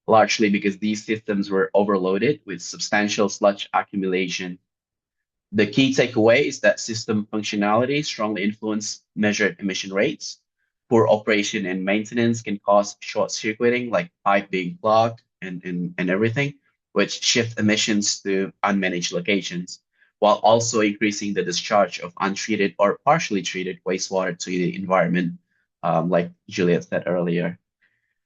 largely because these systems were overloaded with substantial sludge accumulation. The key takeaway is that system functionality strongly influence measured emission rates. Poor operation and maintenance can cause short circuiting, like pipe being clogged and everything, which shift emissions to unmanaged locations, while also increasing the discharge of untreated or partially treated wastewater to the environment, like Juliet said earlier.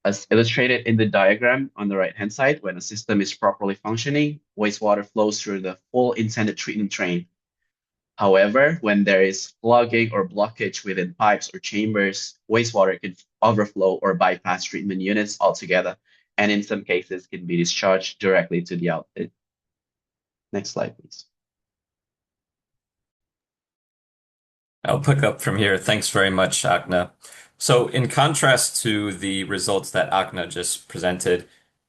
As illustrated in the diagram on the right-hand side, when a system is properly functioning, wastewater flows through the full intended treatment train. However, when there is clogging or blockage within pipes or chambers, wastewater can overflow or bypass treatment units altogether, and in some cases can be discharged directly to the outlet. Next slide, please. I'll pick up from here. Thanks very much, Akna. So in contrast to the results that Akna just presented,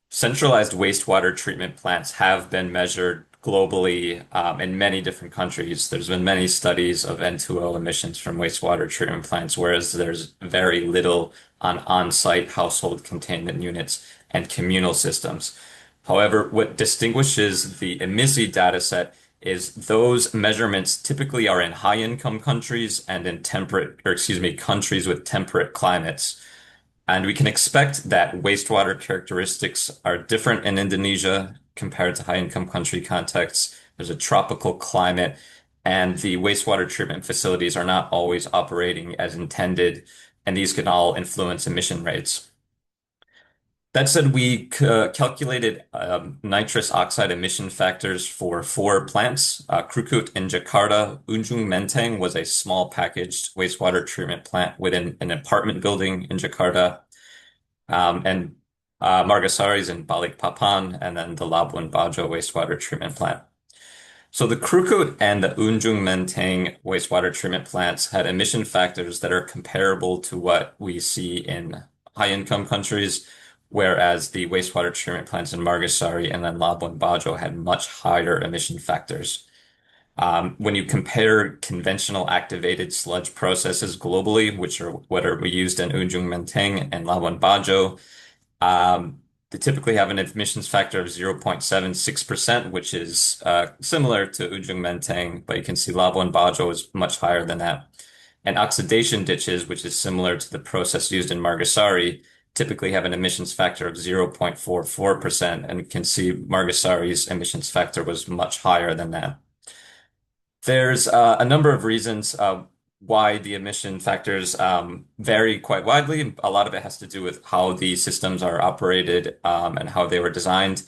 centralized wastewater treatment plants have been measured globally in many different countries. There's been many studies of N2O emissions from wastewater treatment plants, whereas there's very little on on-site household containment units and communal systems. However, what distinguishes the EMISI dataset is those measurements typically are in high-income countries and in countries with temperate climates. And we can expect that wastewater characteristics are different in Indonesia compared to high-income country contexts. There's a tropical climate, and the wastewater treatment facilities are not always operating as intended, and these can all influence emission rates. That said, we calculated nitrous oxide emission factors for 4 plants. Krukut in Jakarta. Ujung Menteng was a small packaged wastewater treatment plant within an apartment building in Jakarta. And Margasari is in Balikpapan, and then the Labuan Bajo wastewater treatment plant. So the Krukut and the Ujung Menteng wastewater treatment plants had emission factors that are comparable to what we see in high-income countries, whereas the wastewater treatment plants in Margasari and then Labuan Bajo had much higher emission factors. When you compare conventional activated sludge processes globally, which are what are used in Ujung Menteng and Labuan Bajo, they typically have an emissions factor of 0.76%, which is similar to Ujung Menteng, but you can see Labuan Bajo is much higher than that. And oxidation ditches, which is similar to the process used in Margasari, typically have an emissions factor of 0.44%, and you can see Margasari's emissions factor was much higher than that. There's a number of reasons why the emission factors vary quite widely. A lot of it has to do with how the systems are operated and how they were designed.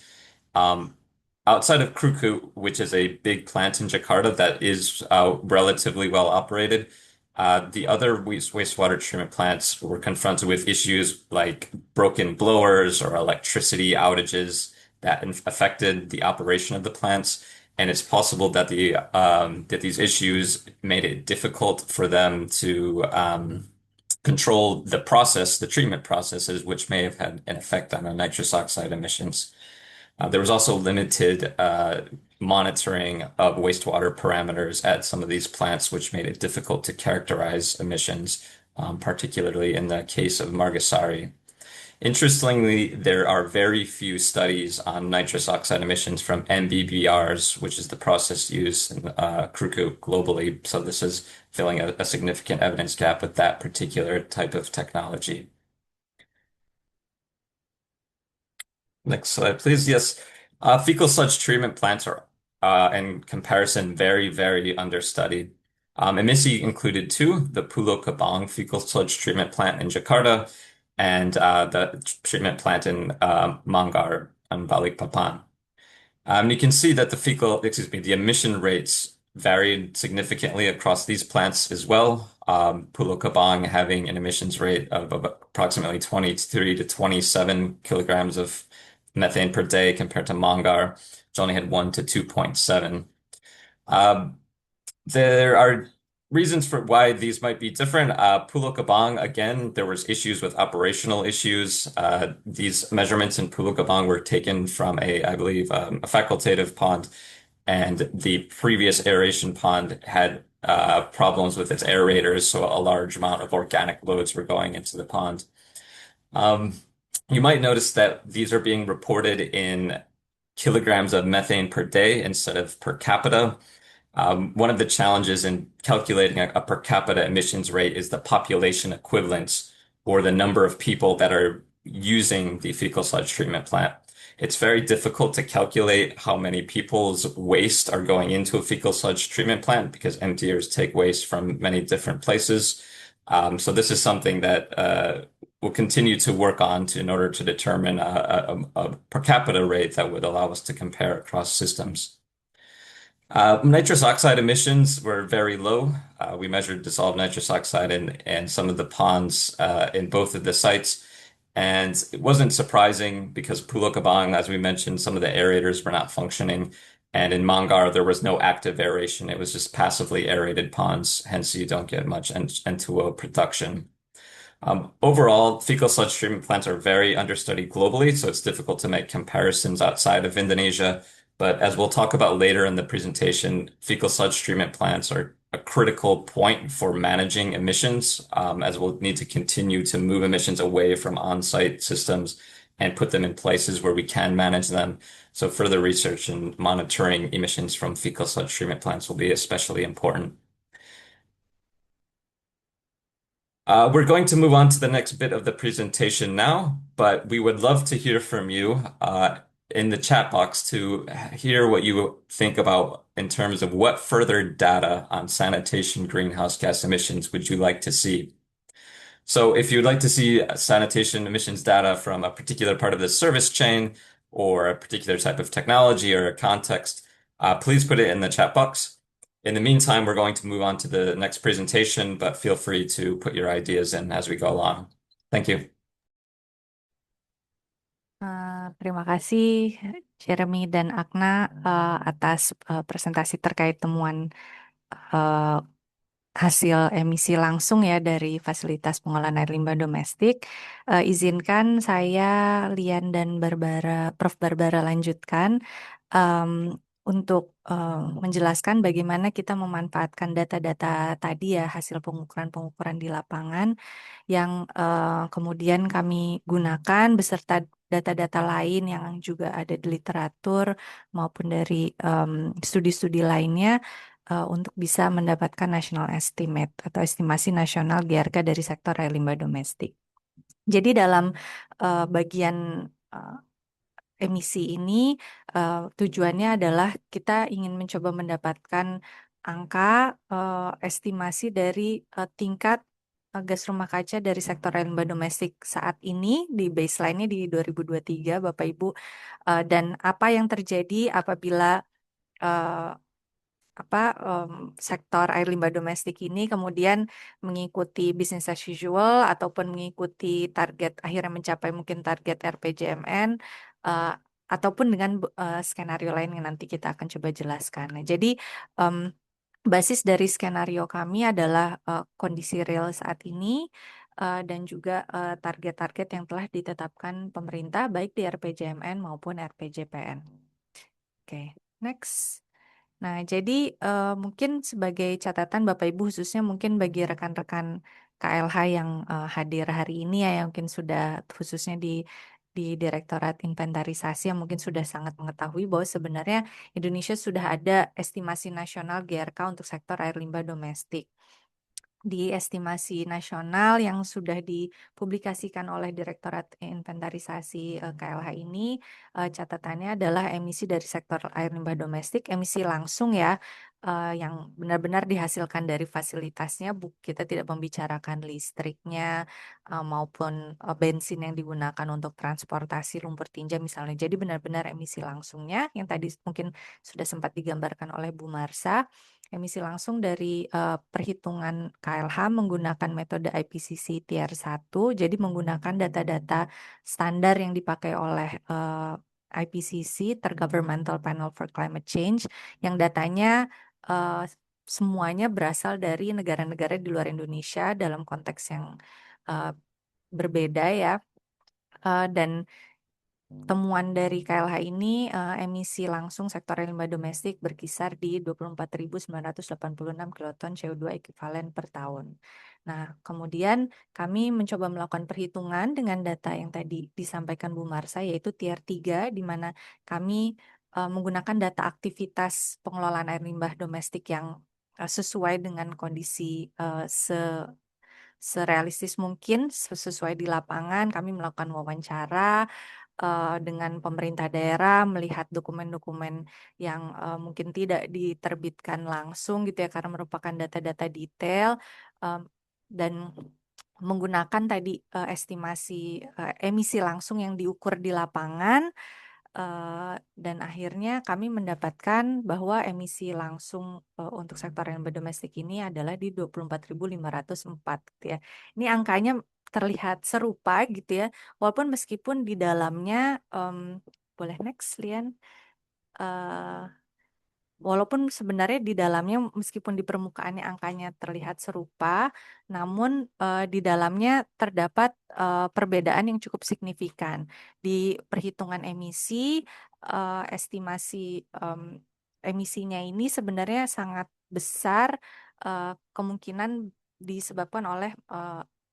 Outside of Krukut, which is a big plant in Jakarta that is relatively well operated, the other wastewater treatment plants were confronted with issues like broken blowers or electricity outages that affected the operation of the plants. And it's possible that that these issues made it difficult for them to control the process, the treatment processes, which may have had an effect on the nitrous oxide emissions. There was also limited monitoring of wastewater parameters at some of these plants, which made it difficult to characterize emissions, particularly in the case of Margasari. Interestingly, there are very few studies on nitrous oxide emissions from MBBRs, which is the process used in Kruku globally. So this is filling a significant evidence gap with that particular type of technology. Next slide, please. Yes, fecal sludge treatment plants are, in comparison, very, very understudied. Emisi included two, the Pulo Kabang fecal sludge treatment plant in Jakarta and the treatment plant in Manggar and Balikpapan. You can see that the emission rates varied significantly across these plants as well. Pulo Kabang having an emissions rate of approximately 23 to 27 kilograms of methane per day compared to Manggar, which only had 1 to 2.7. There are reasons for why these might be different. Pulo Kabang, again, there was issues with operational issues. These measurements in Pulo Kabang were taken from I believe, a facultative pond, and the previous aeration pond had problems with its aerators, so a large amount of organic loads were going into the pond. You might notice that these are being reported in kilograms of methane per day instead of per capita. One of the challenges in calculating a per capita emissions rate is the population equivalence, or the number of people that are using the fecal sludge treatment plant. It's very difficult to calculate how many people's waste are going into a fecal sludge treatment plant because emptiers take waste from many different places. So this is something that we'll continue to work on in order to determine a per capita rate that would allow us to compare across systems. Nitrous oxide emissions were very low. We measured dissolved nitrous oxide in some of the ponds in both of the sites. And it wasn't surprising because Pulo Kabang, as we mentioned, some of the aerators were not functioning. And in Manggar, there was no active aeration. It was just passively aerated ponds. Hence, you don't get much N2O production. Overall, fecal sludge treatment plants are very understudied globally, so it's difficult to make comparisons outside of Indonesia. But as we'll talk about later in the presentation, fecal sludge treatment plants are a critical point for managing emissions, as we'll need to continue to move emissions away from on-site systems and put them in places where we can manage them. So further research and monitoring emissions from fecal sludge treatment plants will be especially important. We're going to move on to the next bit of the presentation now, but we would love to hear from you in the chat box to hear what you think about in terms of what further data on sanitation greenhouse gas emissions would you like to see. So if you'd like to see sanitation emissions data from a particular part of the service chain or a particular type of technology or a context, please put it in the chat box. In the meantime, we're going to move on to the next presentation, but feel free to put your ideas in as we go along. Thank you. Terima kasih Jeremy dan Agna atas presentasi terkait temuan hasil emisi langsung ya dari fasilitas pengolahan air limbah domestik. Izinkan saya, Lian dan Prof. Barbara lanjutkan untuk menjelaskan bagaimana kita memanfaatkan data-data tadi ya, hasil pengukuran-pengukuran di lapangan yang kemudian kami gunakan beserta data-data lain yang juga ada di literatur maupun dari studi-studi lainnya untuk bisa mendapatkan national estimate atau estimasi nasional GRK dari sektor air limbah domestik. Jadi dalam bagian emisi ini tujuannya adalah kita ingin mencoba mendapatkan angka estimasi dari tingkat gas rumah kaca dari sektor air limbah domestik saat ini di baseline-nya di 2023 Bapak Ibu, dan apa yang terjadi apabila sektor air limbah domestik ini kemudian mengikuti business as usual ataupun mengikuti target akhirnya mencapai mungkin target RPJMN, ataupun dengan skenario lain yang nanti kita akan coba jelaskan. Nah, jadi basis dari skenario kami adalah kondisi real saat ini dan juga target-target yang telah ditetapkan pemerintah baik di RPJMN maupun RPJPN. Oke, next. Nah, jadi mungkin sebagai catatan Bapak Ibu khususnya mungkin bagi rekan-rekan KLH yang hadir hari ini ya, yang mungkin sudah khususnya di Direktorat Inventarisasi yang mungkin sudah sangat mengetahui bahwa sebenarnya Indonesia sudah ada estimasi nasional GRK untuk sektor air limbah domestik. Di estimasi nasional yang sudah dipublikasikan oleh Direktorat Inventarisasi KLH ini, catatannya adalah emisi dari sektor air limbah domestik, emisi langsung ya, yang benar-benar dihasilkan dari fasilitasnya, kita tidak membicarakan listriknya maupun bensin yang digunakan untuk transportasi lumpur tinja misalnya. Jadi benar-benar emisi langsungnya yang tadi mungkin sudah sempat digambarkan oleh Bu Marsha. Emisi langsung dari perhitungan KLH menggunakan metode IPCC Tier 1, jadi menggunakan data-data standar yang dipakai oleh IPCC, Intergovernmental Panel for Climate Change, yang datanya semuanya berasal dari negara-negara di luar Indonesia dalam konteks yang berbeda ya, dan temuan dari KLH ini emisi langsung sektor limbah domestik berkisar di 24.986 kiloton CO2 ekuivalen per tahun. Nah, kemudian kami mencoba melakukan perhitungan dengan data yang tadi disampaikan Bu Marsha, yaitu Tier 3, di mana kami menggunakan data aktivitas pengelolaan air limbah domestik yang sesuai dengan kondisi serealistis mungkin, sesuai di lapangan. Kami melakukan wawancara dengan pemerintah daerah, melihat dokumen-dokumen yang mungkin tidak diterbitkan langsung gitu ya, karena merupakan data-data detail, dan menggunakan tadi estimasi emisi langsung yang diukur di lapangan, dan akhirnya kami mendapatkan bahwa emisi langsung untuk sektor yang berdomestik ini adalah di 24.504 gitu ya. Ini angkanya terlihat serupa gitu ya, walaupun meskipun di dalamnya boleh next Lian. Walaupun sebenarnya di dalamnya meskipun di permukaannya angkanya terlihat serupa, namun di dalamnya terdapat perbedaan yang cukup signifikan. Di perhitungan emisi, estimasi emisinya ini sebenarnya sangat besar, kemungkinan disebabkan oleh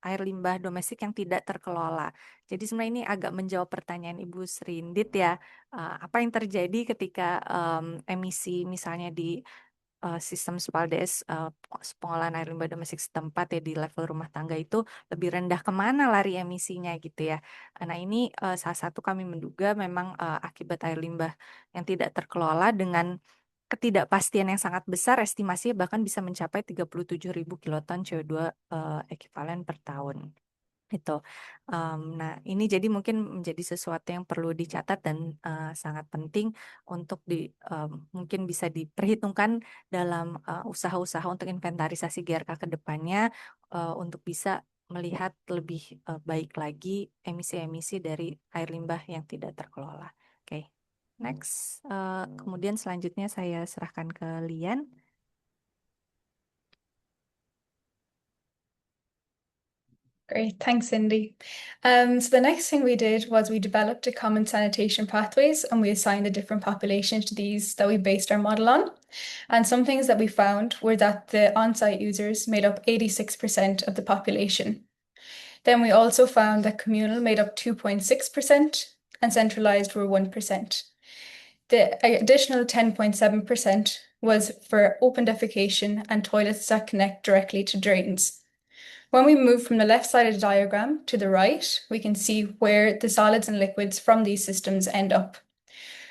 air limbah domestik yang tidak terkelola. Jadi sebenarnya ini agak menjawab pertanyaan Ibu Srindit ya. Apa yang terjadi ketika emisi misalnya di sistem SPALDES, pengolahan air limbah domestik setempat ya di level rumah tangga itu lebih rendah, kemana lari emisinya gitu ya. Nah ini salah satu kami menduga memang akibat air limbah yang tidak terkelola dengan ketidakpastian yang sangat besar, estimasinya bahkan bisa mencapai 37.000 kiloton CO2 ekuivalen per tahun. Itu. Nah, ini jadi mungkin menjadi sesuatu yang perlu dicatat dan sangat penting untuk mungkin bisa diperhitungkan dalam usaha-usaha untuk inventarisasi GRK ke depannya untuk bisa melihat lebih baik lagi emisi-emisi dari air limbah yang tidak terkelola. Oke, next. Kemudian selanjutnya saya serahkan ke Lian. Great, thanks, Cindy. So the next thing we did was we developed a common sanitation pathways and we assigned the different populations to these that we based our model on. And some things that we found were that the on-site users made up 86% of the population. Then we also found that communal made up 2.6% and centralized were 1%. The additional 10.7% was for open defecation and toilets that connect directly to drains. When we move from the left side of the diagram to the right, we can see where the solids and liquids from these systems end up.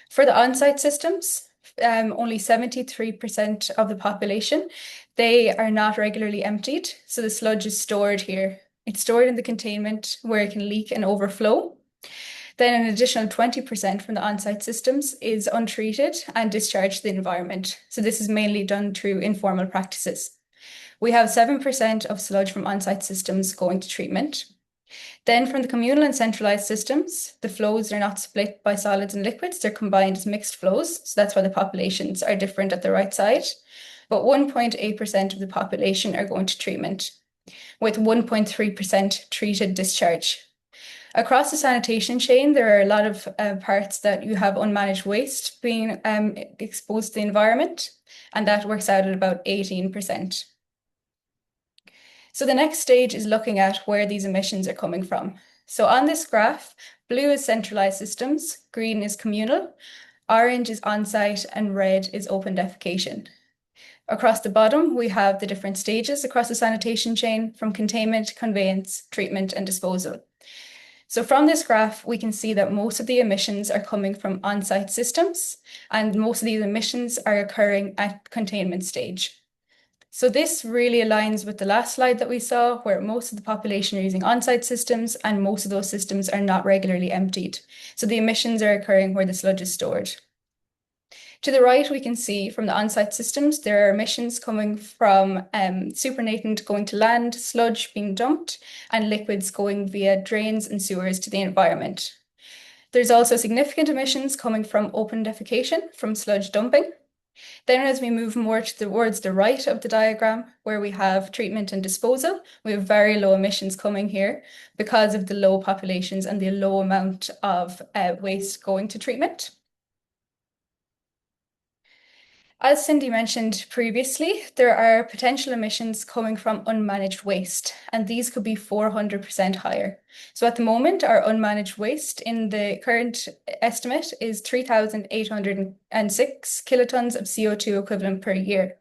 For the on-site systems, only 73% of the population, they are not regularly emptied. So the sludge is stored here. It's stored in the containment where it can leak and overflow. Then an additional 20% from the on-site systems is untreated and discharged to the environment. So this is mainly done through informal practices. We have 7% of sludge from on-site systems going to treatment. Then from the communal and centralized systems, the flows are not split by solids and liquids, they're combined as mixed flows. So that's why the populations are different at the right side. But 1.8% of the population are going to treatment, with 1.3% treated discharge. Across the sanitation chain, there are a lot of parts that you have unmanaged waste being exposed to the environment, and that works out at about 18%. So the next stage is looking at where these emissions are coming from. So on this graph, blue is centralized systems, green is communal, orange is on-site, and red is open defecation. Across the bottom, we have the different stages across the sanitation chain, from containment, conveyance, treatment, and disposal. So from this graph, we can see that most of the emissions are coming from on-site systems, and most of these emissions are occurring at containment stage. So this really aligns with the last slide that we saw, where most of the population are using on-site systems, and most of those systems are not regularly emptied. So the emissions are occurring where the sludge is stored. To the right, we can see from the on-site systems, there are emissions coming from supernatant going to land, sludge being dumped, and liquids going via drains and sewers to the environment. There's also significant emissions coming from open defecation from sludge dumping. Then as we move more towards the right of the diagram, where we have treatment and disposal, we have very low emissions coming here because of the low populations and the low amount of waste going to treatment. As Cindy mentioned previously, there are potential emissions coming from unmanaged waste, and these could be 400% higher. So at the moment, our unmanaged waste in the current estimate is 3,806 kilotons of CO2 equivalent per year.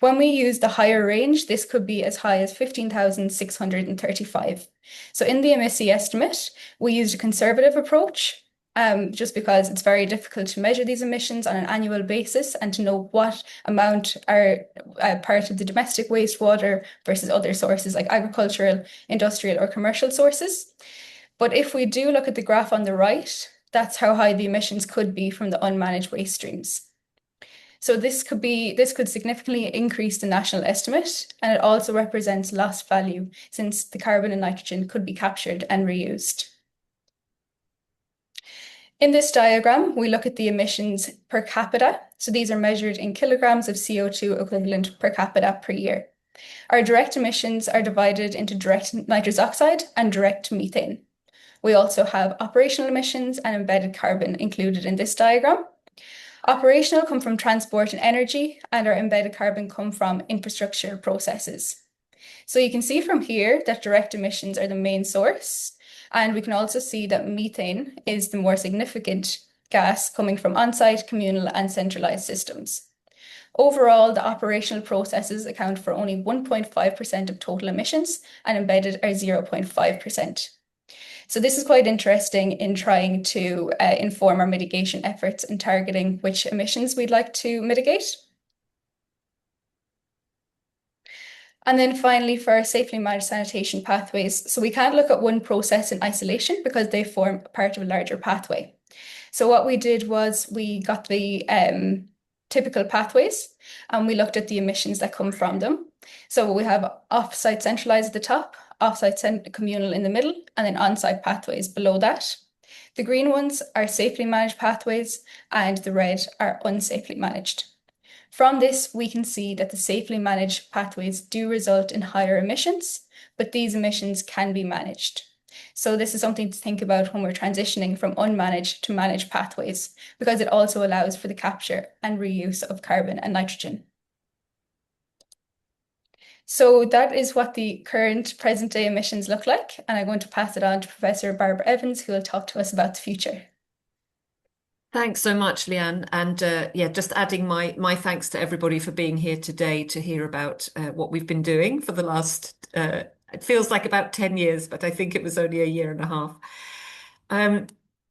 When we use the higher range, this could be as high as 15,635. So in the EMISI estimate, we used a conservative approach, just because it's very difficult to measure these emissions on an annual basis and to know what amount are part of the domestic wastewater versus other sources like agricultural, industrial, or commercial sources. But if we do look at the graph on the right, that's how high the emissions could be from the unmanaged waste streams. So this could significantly increase the national estimate, and it also represents lost value since the carbon and nitrogen could be captured and reused. In this diagram, we look at the emissions per capita. So these are measured in kilograms of CO2 equivalent per capita per year. Our direct emissions are divided into direct nitrous oxide and direct methane. We also have operational emissions and embedded carbon included in this diagram. Operational come from transport and energy, and our embedded carbon come from infrastructure processes. So you can see from here that direct emissions are the main source. And we can also see that methane is the more significant gas coming from on-site, communal, and centralized systems. Overall, the operational processes account for only 1.5% of total emissions, and embedded are 0.5%. So this is quite interesting in trying to inform our mitigation efforts and targeting which emissions we'd like to mitigate. And then finally, for our safely managed sanitation pathways, so we can't look at one process in isolation because they form part of a larger pathway. So what we did was we got the typical pathways and we looked at the emissions that come from them. So we have off-site centralized at the top, off-site communal in the middle, and then on-site pathways below that. The green ones are safely managed pathways, and the red are unsafely managed. From this, we can see that the safely managed pathways do result in higher emissions, but these emissions can be managed. So this is something to think about when we're transitioning from unmanaged to managed pathways, because it also allows for the capture and reuse of carbon and nitrogen. So that is what the current present day emissions look like, and I'm going to pass it on to Professor Barbara Evans, who will talk to us about the future. Thanks so much, Leanne. And yeah, just adding my thanks to everybody for being here today to hear about what we've been doing for the last, it feels like about 10 years, but I think it was only a year and a half.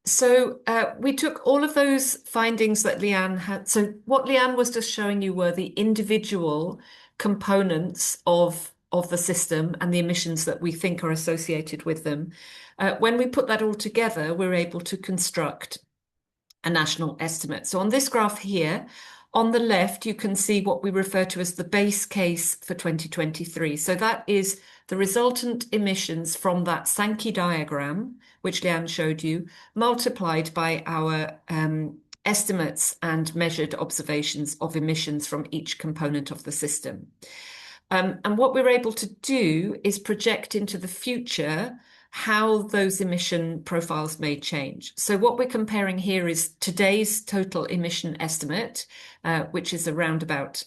So we took all of those findings that Leanne had. So what Leanne was just showing you were the individual components of the system and the emissions that we think are associated with them. When we put that all together, we're able to construct a national estimate. So on this graph here, On the left, you can see what we refer to as the base case for 2023. So that is the resultant emissions from that Sankey diagram, which Leanne showed you, multiplied by our estimates and measured observations of emissions from each component of the system. And what we're able to do is project into the future how those emission profiles may change. So what we're comparing here is today's total emission estimate, which is around about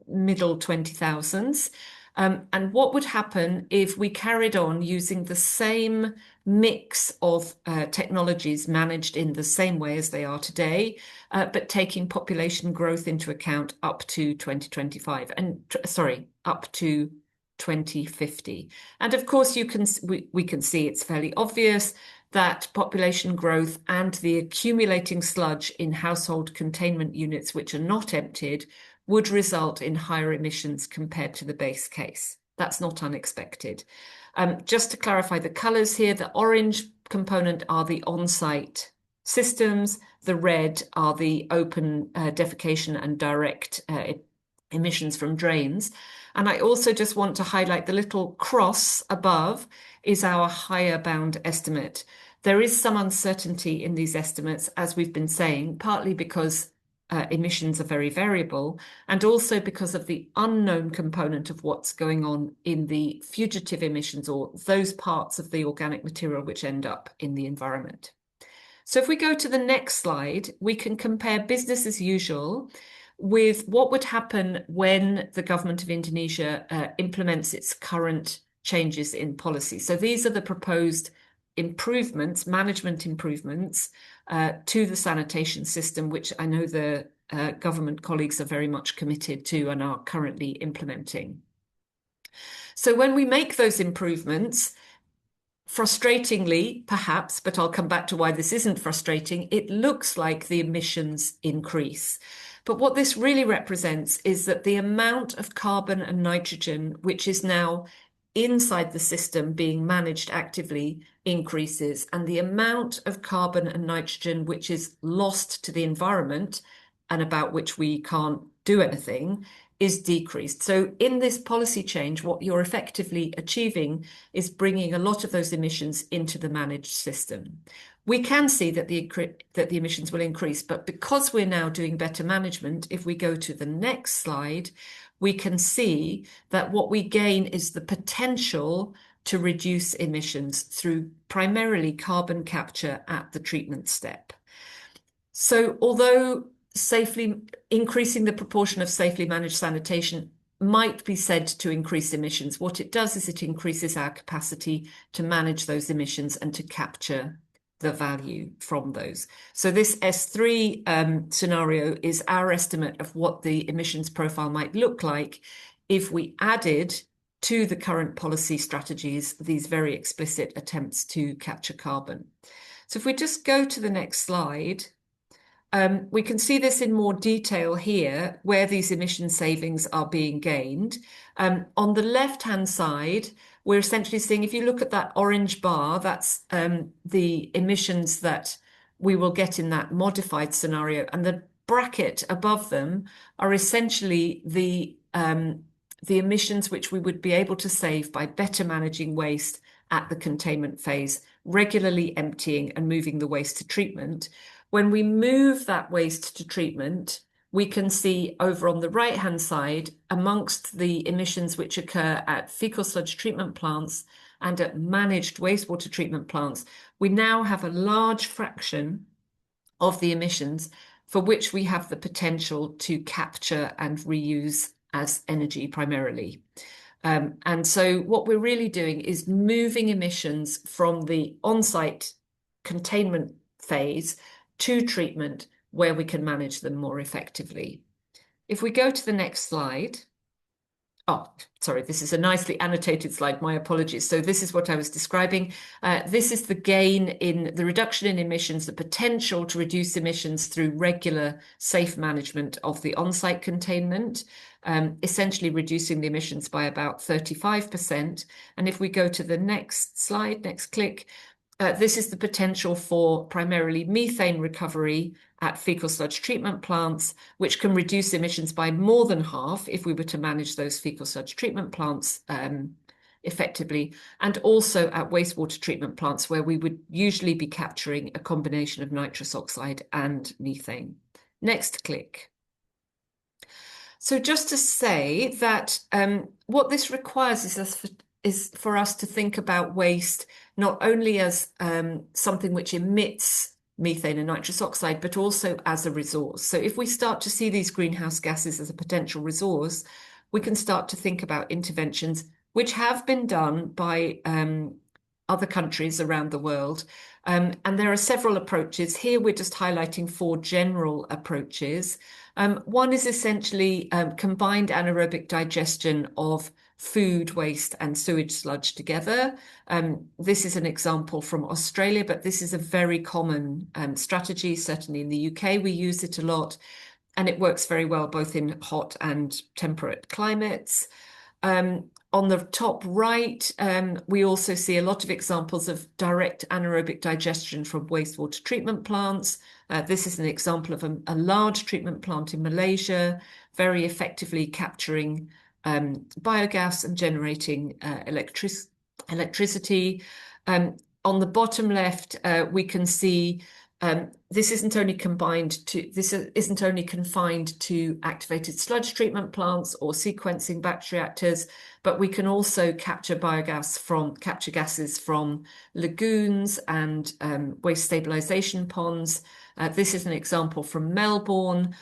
middle 20,000s. And what would happen if we carried on using the same mix of technologies managed in the same way as they are today, but taking population growth into account up to 2025 and up to 2050. And of course, we can see it's fairly obvious that population growth and the accumulating sludge in household containment units, which are not emptied, would result in higher emissions compared to the base case. That's not unexpected. Just to clarify the colours here, the orange component are the on-site systems, the red are the open defecation and direct emissions from drains. And I also just want to highlight the little cross above is our higher bound estimate. There is some uncertainty in these estimates, as we've been saying, partly because emissions are very variable, and also because of the unknown component of what's going on in the fugitive emissions, or those parts of the organic material which end up in the environment. So if we go to the next slide, we can compare business as usual with what would happen when the government of Indonesia implements its current changes in policy. So these are the proposed improvements, management improvements to the sanitation system, which I know the government colleagues are very much committed to and are currently implementing. So when we make those improvements, frustratingly, perhaps, but I'll come back to why this isn't frustrating, it looks like the emissions increase. But what this really represents is that the amount of carbon and nitrogen, which is now inside the system being managed actively, increases, and the amount of carbon and nitrogen which is lost to the environment and about which we can't do anything is decreased. So in this policy change, what you're effectively achieving is bringing a lot of those emissions into the managed system. We can see that the emissions will increase, but because we're now doing better management, if we go to the next slide, we can see that what we gain is the potential to reduce emissions through primarily carbon capture at the treatment step. So although safely increasing the proportion of safely managed sanitation might be said to increase emissions, what it does is it increases our capacity to manage those emissions and to capture the value from those. So this S3 scenario is our estimate of what the emissions profile might look like if we added to the current policy strategies these very explicit attempts to capture carbon. So if we just go to the next slide, we can see this in more detail here, where these emission savings are being gained. On the left-hand side, we're essentially seeing, if you look at that orange bar, that's the emissions that we will get in that modified scenario. And the bracket above them are essentially the emissions which we would be able to save by better managing waste at the containment phase, regularly emptying and moving the waste to treatment. When we move that waste to treatment, we can see over on the right-hand side, amongst the emissions which occur at fecal sludge treatment plants and at managed wastewater treatment plants, we now have a large fraction of the emissions for which we have the potential to capture and reuse as energy primarily. And so what we're really doing is moving emissions from the on-site containment phase to treatment, where we can manage them more effectively. If we go to the next slide. Oh, sorry, this is a nicely annotated slide, my apologies. So this is what I was describing. This is the gain in the reduction in emissions, the potential to reduce emissions through regular safe management of the on-site containment, essentially reducing the emissions by about 35%. And if we go to the next slide, next click, this is the potential for primarily methane recovery at fecal sludge treatment plants, which can reduce emissions by more than half if we were to manage those fecal sludge treatment plants effectively, and also at wastewater treatment plants where we would usually be capturing a combination of nitrous oxide and methane. Next click. So just to say that what this requires is for us to think about waste not only as something which emits methane and nitrous oxide, but also as a resource. So if we start to see these greenhouse gases as a potential resource, we can start to think about interventions which have been done by other countries around the world. And there are several approaches. Here we're just highlighting 4 general approaches. One is essentially combined anaerobic digestion of food waste and sewage sludge together. This is an example from Australia, but this is a very common strategy. Certainly in the UK, we use it a lot, and it works very well both in hot and temperate climates. On the top right, we also see a lot of examples of direct anaerobic digestion from wastewater treatment plants. This is an example of a large treatment plant in Malaysia, very effectively capturing biogas and generating electricity. On the bottom left, we can see this isn't only confined to activated sludge treatment plants or sequencing batch reactors, but we can also capture gases from lagoons and waste stabilization ponds. This is an example from Melbourne,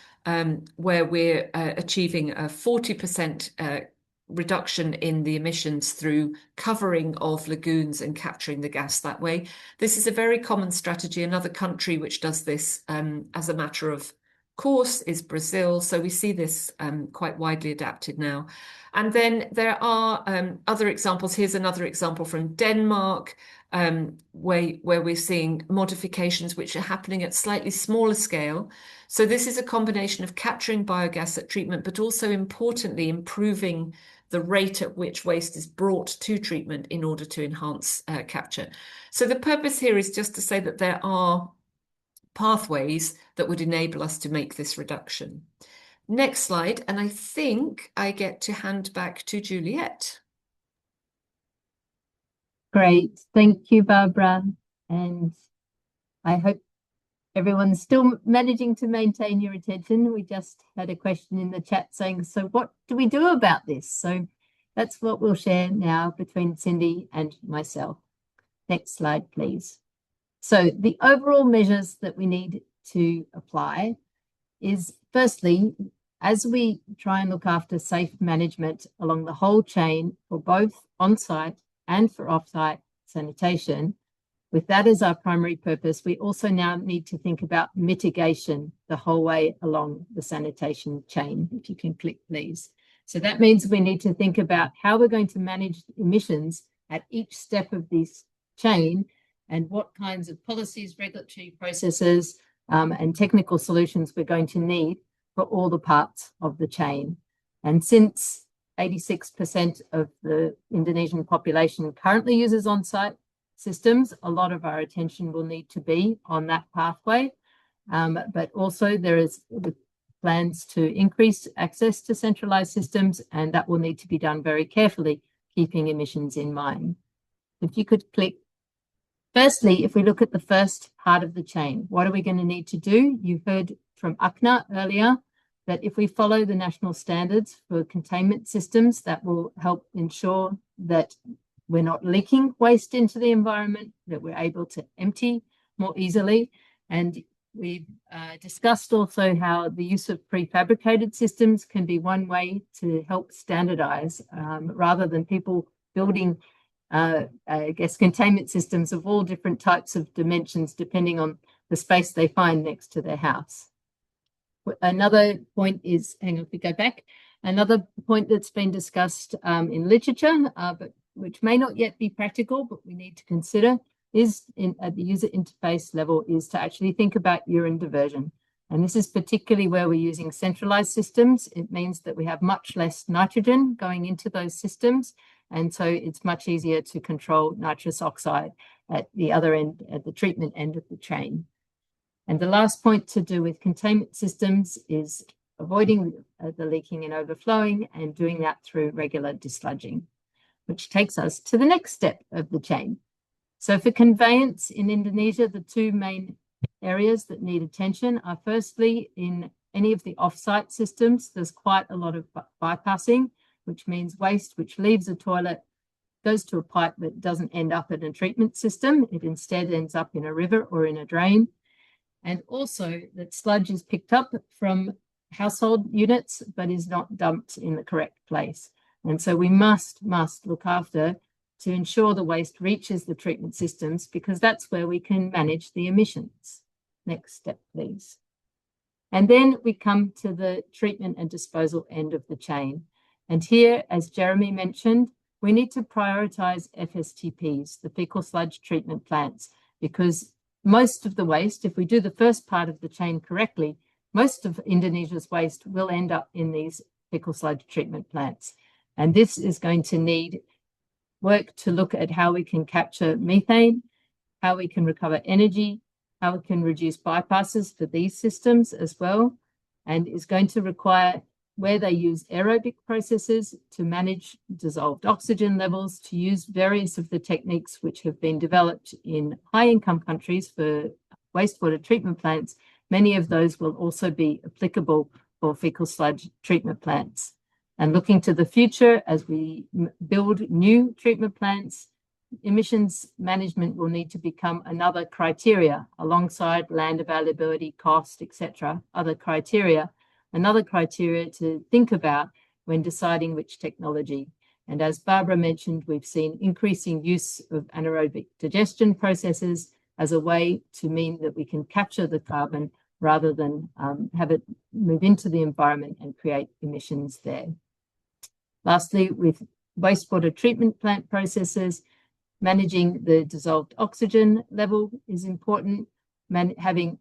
where we're achieving a 40% reduction in the emissions through covering of lagoons and capturing the gas that way. This is a very common strategy. Another country which does this as a matter of course is Brazil. So we see this quite widely adapted now. And then there are other examples. Here's another example from Denmark, where we're seeing modifications which are happening at slightly smaller scale. So this is a combination of capturing biogas at treatment, but also importantly improving the rate at which waste is brought to treatment in order to enhance capture. So the purpose here is just to say that there are pathways that would enable us to make this reduction. Next slide, and I think I get to hand back to Juliette. Great. Thank you, Barbara. And I hope everyone's still managing to maintain your attention. We just had a question in the chat saying, so what do we do about this? So that's what we'll share now between Cindy and myself. Next slide, please. So the overall measures that we need to apply is, firstly, as we try and look after safe management along the whole chain for both on-site and for off-site sanitation, with that as our primary purpose, we also now need to think about mitigation the whole way along the sanitation chain. If you can click, please. So that means we need to think about how we're going to manage emissions at each step of this chain and what kinds of policies, regulatory processes, and technical solutions we're going to need for all the parts of the chain. And since 86% of the Indonesian population currently uses on-site systems, a lot of our attention will need to be on that pathway. But also there is the plans to increase access to centralized systems, and that will need to be done very carefully, keeping emissions in mind. If you could click. Firstly, if we look at the first part of the chain, what are we going to need to do? You heard from Akna earlier that if we follow the national standards for containment systems, that will help ensure that we're not leaking waste into the environment, that we're able to empty more easily. And we've discussed also how the use of prefabricated systems can be one way to help standardize rather than people building containment systems of all different types of dimensions, depending on the space they find next to their house. Another point is, hang on, if we go back, another point that's been discussed in literature, but which may not yet be practical, but we need to consider is at the user interface level is to actually think about urine diversion And this is particularly where we're using centralized systems. It means that we have much less nitrogen going into those systems. And so it's much easier to control nitrous oxide at the other end, at the treatment end of the chain. And the last point to do with containment systems is avoiding the leaking and overflowing, and doing that through regular desludging, which takes us to the next step of the chain. So for conveyance in Indonesia, the two main areas that need attention are firstly in any of the off-site systems, there's quite a lot of bypassing, which means waste which leaves a toilet goes to a pipe but doesn't end up in a treatment system. It instead ends up in a river or in a drain. And also that sludge is picked up from household units but is not dumped in the correct place. And so we must look after to ensure the waste reaches the treatment systems, because that's where we can manage the emissions. Next step, please. And then we come to the treatment and disposal end of the chain. And here, as Jeremy mentioned, we need to prioritize FSTPs, the fecal sludge treatment plants, because most of the waste, if we do the first part of the chain correctly, most of Indonesia's waste will end up in these fecal sludge treatment plants. And this is going to need work to look at how we can capture methane, how we can recover energy, how we can reduce bypasses for these systems as well, and is going to require, where they use aerobic processes to manage dissolved oxygen levels, to use various of the techniques which have been developed in high-income countries for wastewater treatment plants. Many of those will also be applicable for fecal sludge treatment plants. And looking to the future, as we build new treatment plants, emissions management will need to become another criteria alongside land availability, cost, etc., other criteria, another criteria to think about when deciding which technology. And as Barbara mentioned, we've seen increasing use of anaerobic digestion processes as a way to mean that we can capture the carbon rather than have it move into the environment and create emissions there. Lastly, with wastewater treatment plant processes, managing the dissolved oxygen level is important, having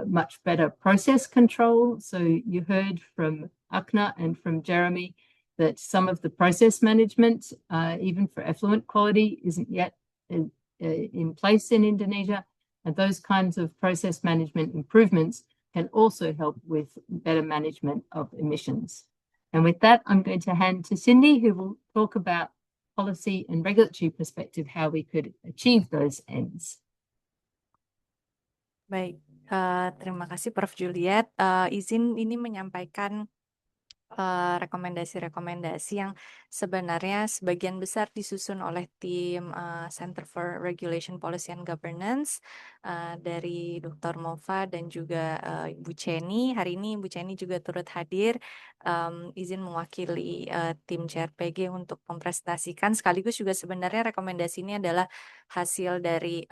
much better process control. So you heard from Akna and from Jeremy that some of the process management, even for effluent quality, isn't yet in place in Indonesia. And those kinds of process management improvements can also help with better management of emissions. And with that, I'm going to hand to Cindy, who will talk about policy and regulatory perspective, how we could achieve those ends. Baik, terima kasih Prof. Juliet. Izin ini menyampaikan rekomendasi-rekomendasi yang sebenarnya sebagian besar disusun oleh tim Center for Regulation Policy and Governance dari Dr. Mova dan juga Ibu Ceni. Hari ini Ibu Ceni juga turut hadir, izin mewakili tim CRPG untuk mempresentasikan, sekaligus juga sebenarnya rekomendasi ini adalah hasil dari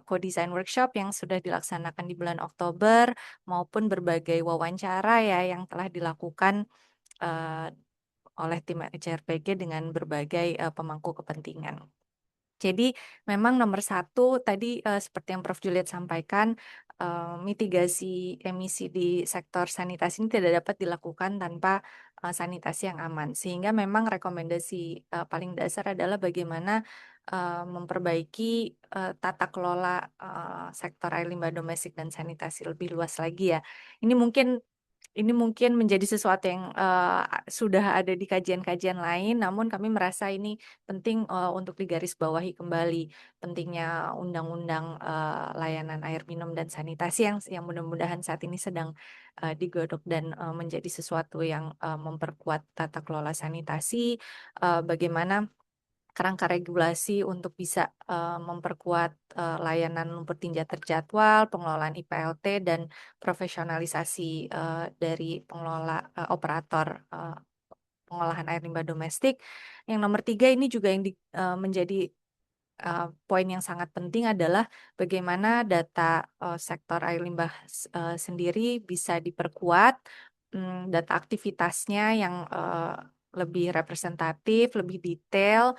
co-design workshop yang sudah dilaksanakan di bulan Oktober maupun berbagai wawancara ya yang telah dilakukan oleh tim CRPG dengan berbagai pemangku kepentingan. Jadi memang nomor satu tadi seperti yang Prof. Juliet sampaikan, mitigasi emisi di sektor sanitasi ini tidak dapat dilakukan tanpa sanitasi yang aman. Sehingga memang rekomendasi paling dasar adalah bagaimana memperbaiki tata kelola sektor air limbah domestik dan sanitasi lebih luas lagi ya. Ini mungkin menjadi sesuatu yang sudah ada di kajian-kajian lain, namun kami merasa ini penting untuk digarisbawahi kembali, pentingnya undang-undang layanan air minum dan sanitasi yang mudah-mudahan saat ini sedang digodok dan menjadi sesuatu yang memperkuat tata kelola sanitasi, bagaimana kerangka regulasi untuk bisa memperkuat layanan lumpur tinja terjadwal, pengelolaan IPLT, dan profesionalisasi dari pengelola operator pengolahan air limbah domestik. Yang nomor 3 ini juga yang menjadi poin yang sangat penting adalah bagaimana data sektor air limbah sendiri bisa diperkuat, data aktivitasnya yang lebih representatif, lebih detail,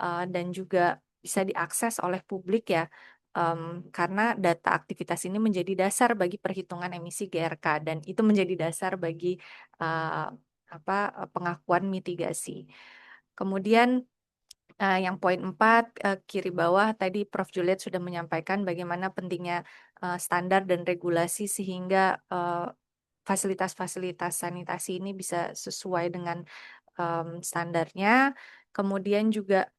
dan juga bisa diakses oleh publik ya, karena data aktivitas ini menjadi dasar bagi perhitungan emisi GRK dan itu menjadi dasar bagi pengakuan mitigasi. Kemudian yang poin 4 kiri bawah tadi Prof. Juliet sudah menyampaikan bagaimana pentingnya standar dan regulasi sehingga fasilitas-fasilitas sanitasi ini bisa sesuai dengan standarnya. Kemudian juga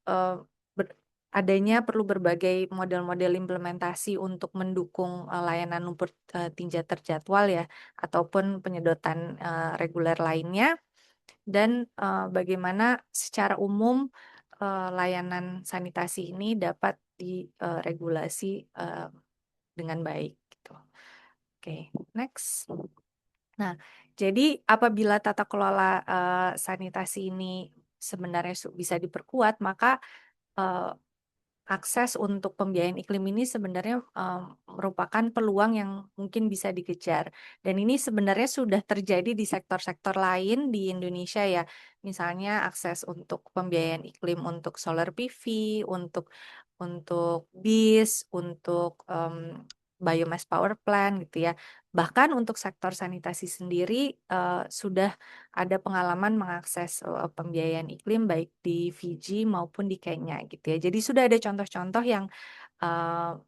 adanya perlu berbagai model-model implementasi untuk mendukung layanan lumpur tinja terjadwal ya, ataupun penyedotan reguler lainnya. Dan bagaimana secara umum layanan sanitasi ini dapat diregulasi dengan baik gitu. Oke, next. Nah, jadi apabila tata kelola sanitasi ini sebenarnya bisa diperkuat, maka akses untuk pembiayaan iklim ini sebenarnya merupakan peluang yang mungkin bisa dikejar. Dan ini sebenarnya sudah terjadi di sektor-sektor lain di Indonesia ya. Misalnya akses untuk pembiayaan iklim untuk solar PV, untuk BIS, untuk biomass power plant gitu ya. Bahkan untuk sektor sanitasi sendiri sudah ada pengalaman mengakses pembiayaan iklim baik di Fiji maupun di Kenya gitu ya. Jadi sudah ada contoh-contoh yang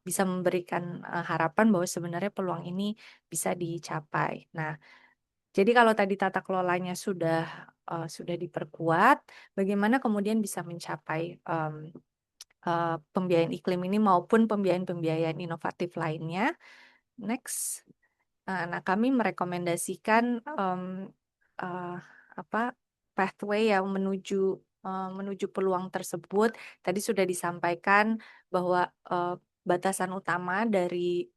bisa memberikan harapan bahwa sebenarnya peluang ini bisa dicapai. Nah, jadi kalau tadi tata kelolanya sudah diperkuat, bagaimana kemudian bisa mencapai pembiayaan iklim ini maupun pembiayaan-pembiayaan inovatif lainnya. Next. Nah, kami merekomendasikan pathway yang menuju peluang tersebut. Tadi sudah disampaikan bahwa batasan utama dari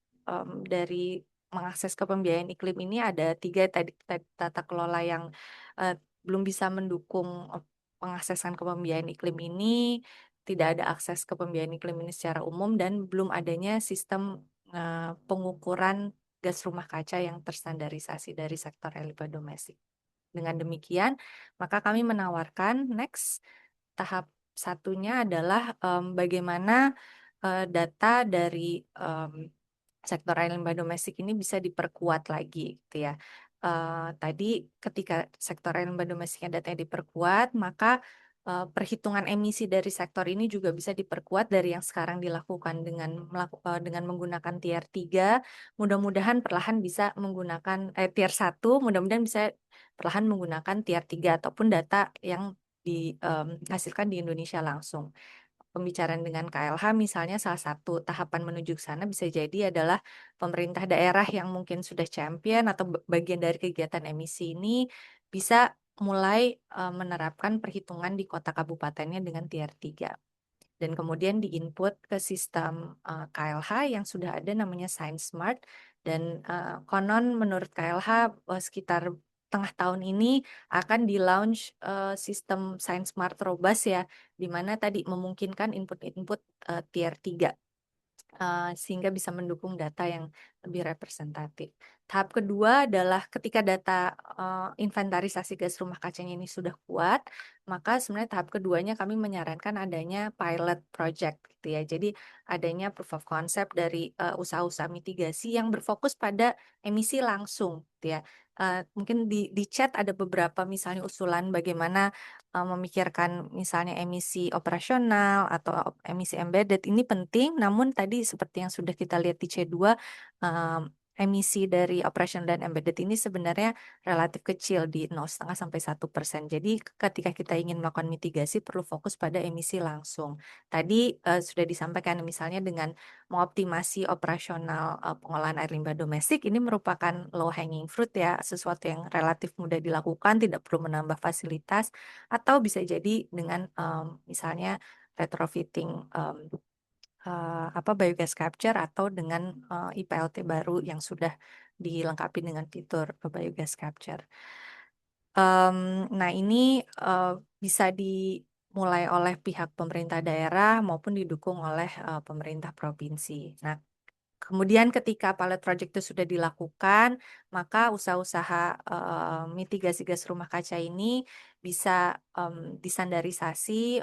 mengakses ke pembiayaan iklim ini ada 3 tadi tata kelola yang belum bisa mendukung pengaksesan ke pembiayaan iklim ini, tidak ada akses ke pembiayaan iklim ini secara umum dan belum adanya sistem pengukuran gas rumah kaca yang terstandarisasi dari sektor limbah domestik. Dengan demikian, maka kami menawarkan next tahap satunya adalah bagaimana data dari sektor limbah domestik ini bisa diperkuat lagi, gitu ya. Tadi ketika sektor limbah domestiknya datanya diperkuat, maka perhitungan emisi dari sektor ini juga bisa diperkuat dari yang sekarang dilakukan dengan menggunakan tier 3. Mudah-mudahan perlahan bisa menggunakan tier 1, mudah-mudahan bisa perlahan menggunakan tier 3 ataupun data yang dihasilkan di Indonesia langsung. Pembicaraan dengan KLH misalnya salah satu tahapan menuju ke sana bisa jadi adalah pemerintah daerah yang mungkin sudah champion atau bagian dari kegiatan emisi ini bisa mulai menerapkan perhitungan di kota kabupatennya dengan tier 3. Dan kemudian diinput ke sistem KLH yang sudah ada namanya ScienceSmart dan konon menurut KLH sekitar tengah tahun ini akan di-launch sistem ScienceSmart Robust ya, di mana tadi memungkinkan input-input tier 3 sehingga bisa mendukung data yang lebih representatif. Tahap kedua adalah ketika data inventarisasi gas rumah kacanya ini sudah kuat, maka sebenarnya tahap keduanya kami menyarankan adanya pilot project gitu ya. Jadi adanya proof of concept dari usaha-usaha mitigasi yang berfokus pada emisi langsung gitu ya. Mungkin di chat ada beberapa misalnya usulan bagaimana memikirkan misalnya emisi operasional atau emisi embedded ini penting, namun tadi seperti yang sudah kita lihat di C2, emisi dari operasional dan embedded ini sebenarnya relatif kecil di 0,5 sampai 1%. Jadi ketika kita ingin melakukan mitigasi perlu fokus pada emisi langsung. Tadi sudah disampaikan misalnya dengan mengoptimasi operasional pengolahan air limbah domestik ini merupakan low hanging fruit ya, sesuatu yang relatif mudah dilakukan, tidak perlu menambah fasilitas atau bisa jadi dengan misalnya retrofitting biogas capture atau dengan IPLT baru yang sudah dilengkapi dengan fitur biogas capture. Nah ini bisa dimulai oleh pihak pemerintah daerah maupun didukung oleh pemerintah provinsi. Nah, kemudian ketika pilot project itu sudah dilakukan, maka usaha-usaha mitigasi gas rumah kaca ini bisa distandarisasi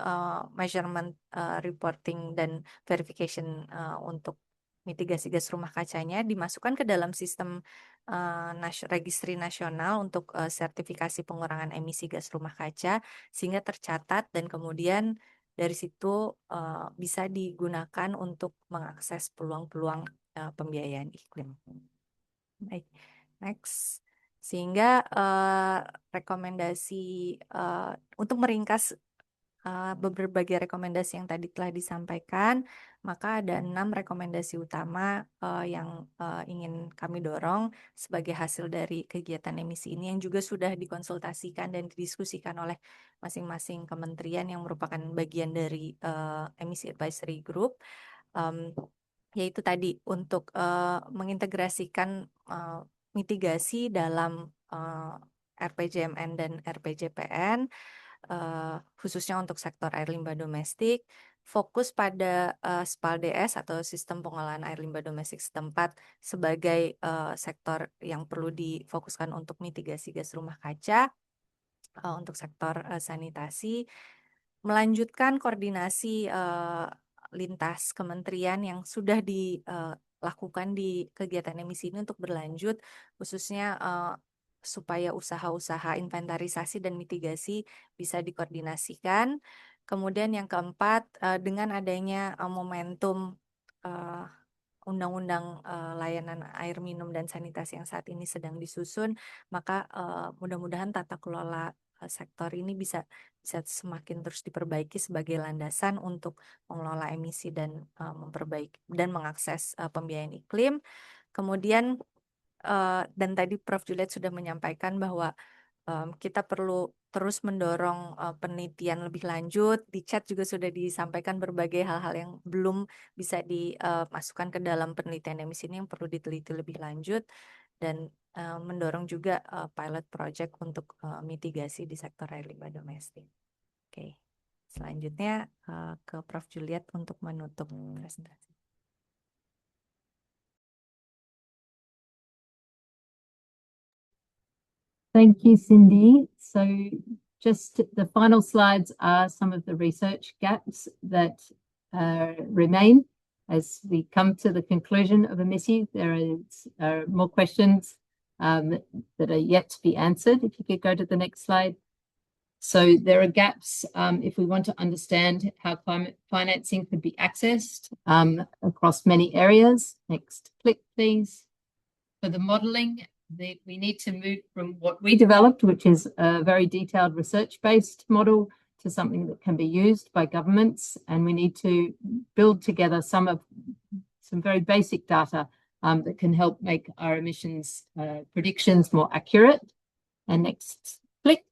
measurement reporting dan verification untuk mitigasi gas rumah kacanya dimasukkan ke dalam sistem registry nasional untuk sertifikasi pengurangan emisi gas rumah kaca sehingga tercatat dan kemudian dari situ bisa digunakan untuk mengakses peluang-peluang pembiayaan iklim. Baik, next. Sehingga rekomendasi untuk meringkas berbagai rekomendasi yang tadi telah disampaikan, maka ada 6 rekomendasi utama yang ingin kami dorong sebagai hasil dari kegiatan emisi ini yang juga sudah dikonsultasikan dan didiskusikan oleh masing-masing kementerian yang merupakan bagian dari Emisi Advisory Group. Yaitu tadi untuk mengintegrasikan mitigasi dalam RPJMN dan RPJPN, khususnya untuk sektor air limbah domestik, fokus pada SPAL-DS atau Sistem Pengolahan Air Limbah Domestik setempat sebagai sektor yang perlu difokuskan untuk mitigasi gas rumah kaca. Untuk sektor sanitasi, melanjutkan koordinasi lintas kementerian yang sudah dilakukan di kegiatan emisi ini untuk berlanjut, khususnya supaya usaha-usaha inventarisasi dan mitigasi bisa dikoordinasikan. Kemudian yang keempat, dengan adanya momentum Undang-Undang Layanan Air Minum dan Sanitasi yang saat ini sedang disusun, maka mudah-mudahan tata kelola sektor ini bisa semakin terus diperbaiki sebagai landasan untuk mengelola emisi dan memperbaiki dan mengakses pembiayaan iklim. Kemudian dan tadi Prof. Juliet sudah menyampaikan bahwa kita perlu terus mendorong penelitian lebih lanjut. Di chat juga sudah disampaikan berbagai hal-hal yang belum bisa dimasukkan ke dalam penelitian emisi ini yang perlu diteliti lebih lanjut dan mendorong juga pilot project untuk mitigasi di sektor air limbah domestik. Oke, selanjutnya ke Prof. Juliet untuk menutup presentasi. Thank you, Cindy. So just the final slides are some of the research gaps that remain as we come to the conclusion of EMISI. There are more questions that are yet to be answered. If you could go to the next slide. So there are gaps if we want to understand how climate financing could be accessed across many areas. Next click, please. For the modelling, we need to move from what we developed, which is a very detailed research-based model, to something that can be used by governments. And we need to build together some very basic data that can help make our emissions predictions more accurate. And next click.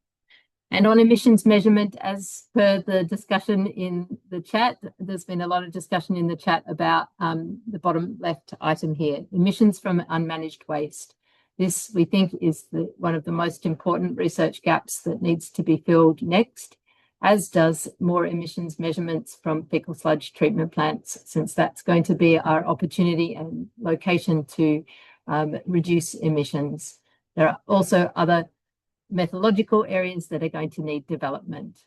And on emissions measurement, as per the discussion in the chat, there's been a lot of discussion in the chat about the bottom left item here, emissions from unmanaged waste. This, we think, is one of the most important research gaps that needs to be filled next, as does more emissions measurements from fecal sludge treatment plants, since that's going to be our opportunity and location to reduce emissions. There are also other methodological areas that are going to need development.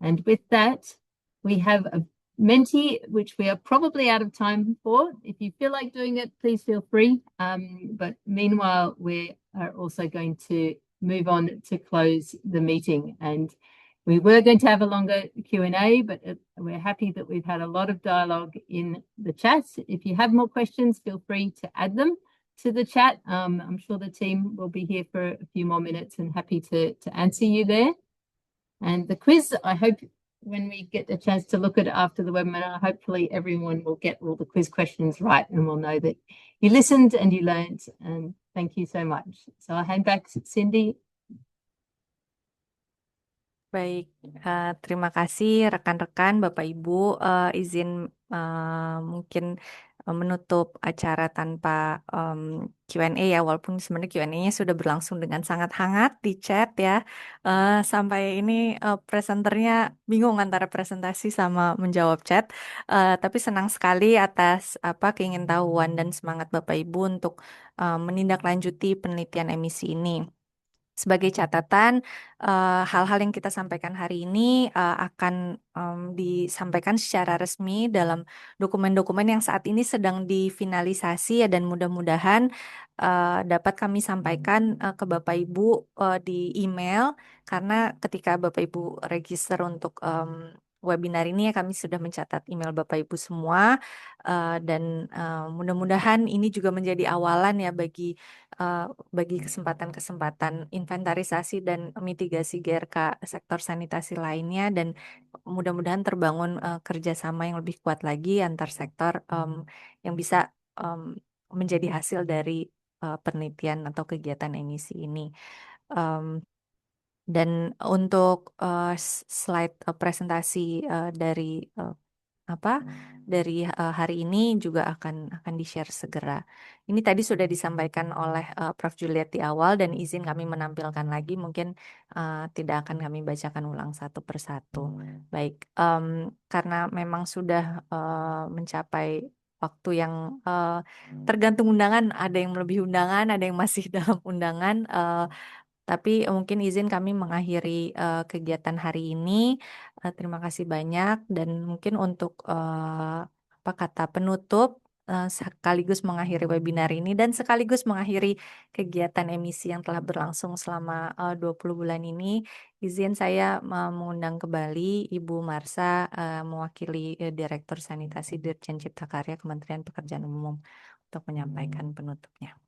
And with that, we have a Menti, which we are probably out of time for. If you feel like doing it, please feel free. But meanwhile, we are also going to move on to close the meeting. And we were going to have a longer Q&A, but we're happy that we've had a lot of dialogue in the chat. If you have more questions, feel free to add them to the chat. I'm sure the team will be here for a few more minutes and happy to answer you there. And the quiz, I hope when we get a chance to look at it after the webinar, hopefully everyone will get all the quiz questions right and will know that you listened and you learned. And thank you so much. So I'll hand back to Cindy. Baik, terima kasih rekan-rekan, Bapak Ibu. Izin mungkin menutup acara tanpa Q&A ya, walaupun sebenarnya Q&A-nya sudah berlangsung dengan sangat hangat di chat ya. Sampai ini presenternya bingung antara presentasi sama menjawab chat. Tapi senang sekali atas keingintahuan dan semangat Bapak Ibu untuk menindaklanjuti penelitian emisi ini. Sebagai catatan, hal-hal yang kita sampaikan hari ini akan disampaikan secara resmi dalam dokumen-dokumen yang saat ini sedang difinalisasi ya, dan mudah-mudahan dapat kami sampaikan ke Bapak Ibu di email, karena ketika Bapak Ibu register untuk webinar ini ya, kami sudah mencatat email Bapak Ibu semua, dan mudah-mudahan ini juga menjadi awalan ya bagi kesempatan-kesempatan inventarisasi dan mitigasi GRK sektor sanitasi lainnya, dan mudah-mudahan terbangun kerjasama yang lebih kuat lagi antar sektor yang bisa menjadi hasil dari penelitian atau kegiatan emisi ini. Dan untuk slide presentasi dari hari ini juga akan di-share segera. Ini tadi sudah disampaikan oleh Prof. Juliet di awal, dan izin kami menampilkan lagi, mungkin tidak akan kami bacakan ulang satu persatu. Baik, karena memang sudah mencapai waktu yang tergantung undangan, ada yang lebih undangan, ada yang masih dalam undangan. Tapi mungkin izin kami mengakhiri kegiatan hari ini. Terima kasih banyak, dan mungkin untuk kata penutup sekaligus mengakhiri webinar ini dan sekaligus mengakhiri kegiatan emisi yang telah berlangsung selama 20 bulan ini, izin saya mengundang kembali Ibu Marsha mewakili Direktur Sanitasi Dirjen Cipta Karya Kementerian Pekerjaan Umum untuk menyampaikan penutupnya.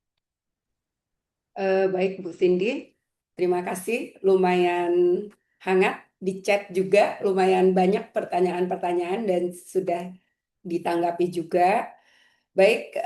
Baik Bu Cindy, terima kasih. Lumayan hangat di chat juga, lumayan banyak pertanyaan-pertanyaan dan sudah ditanggapi juga. Baik,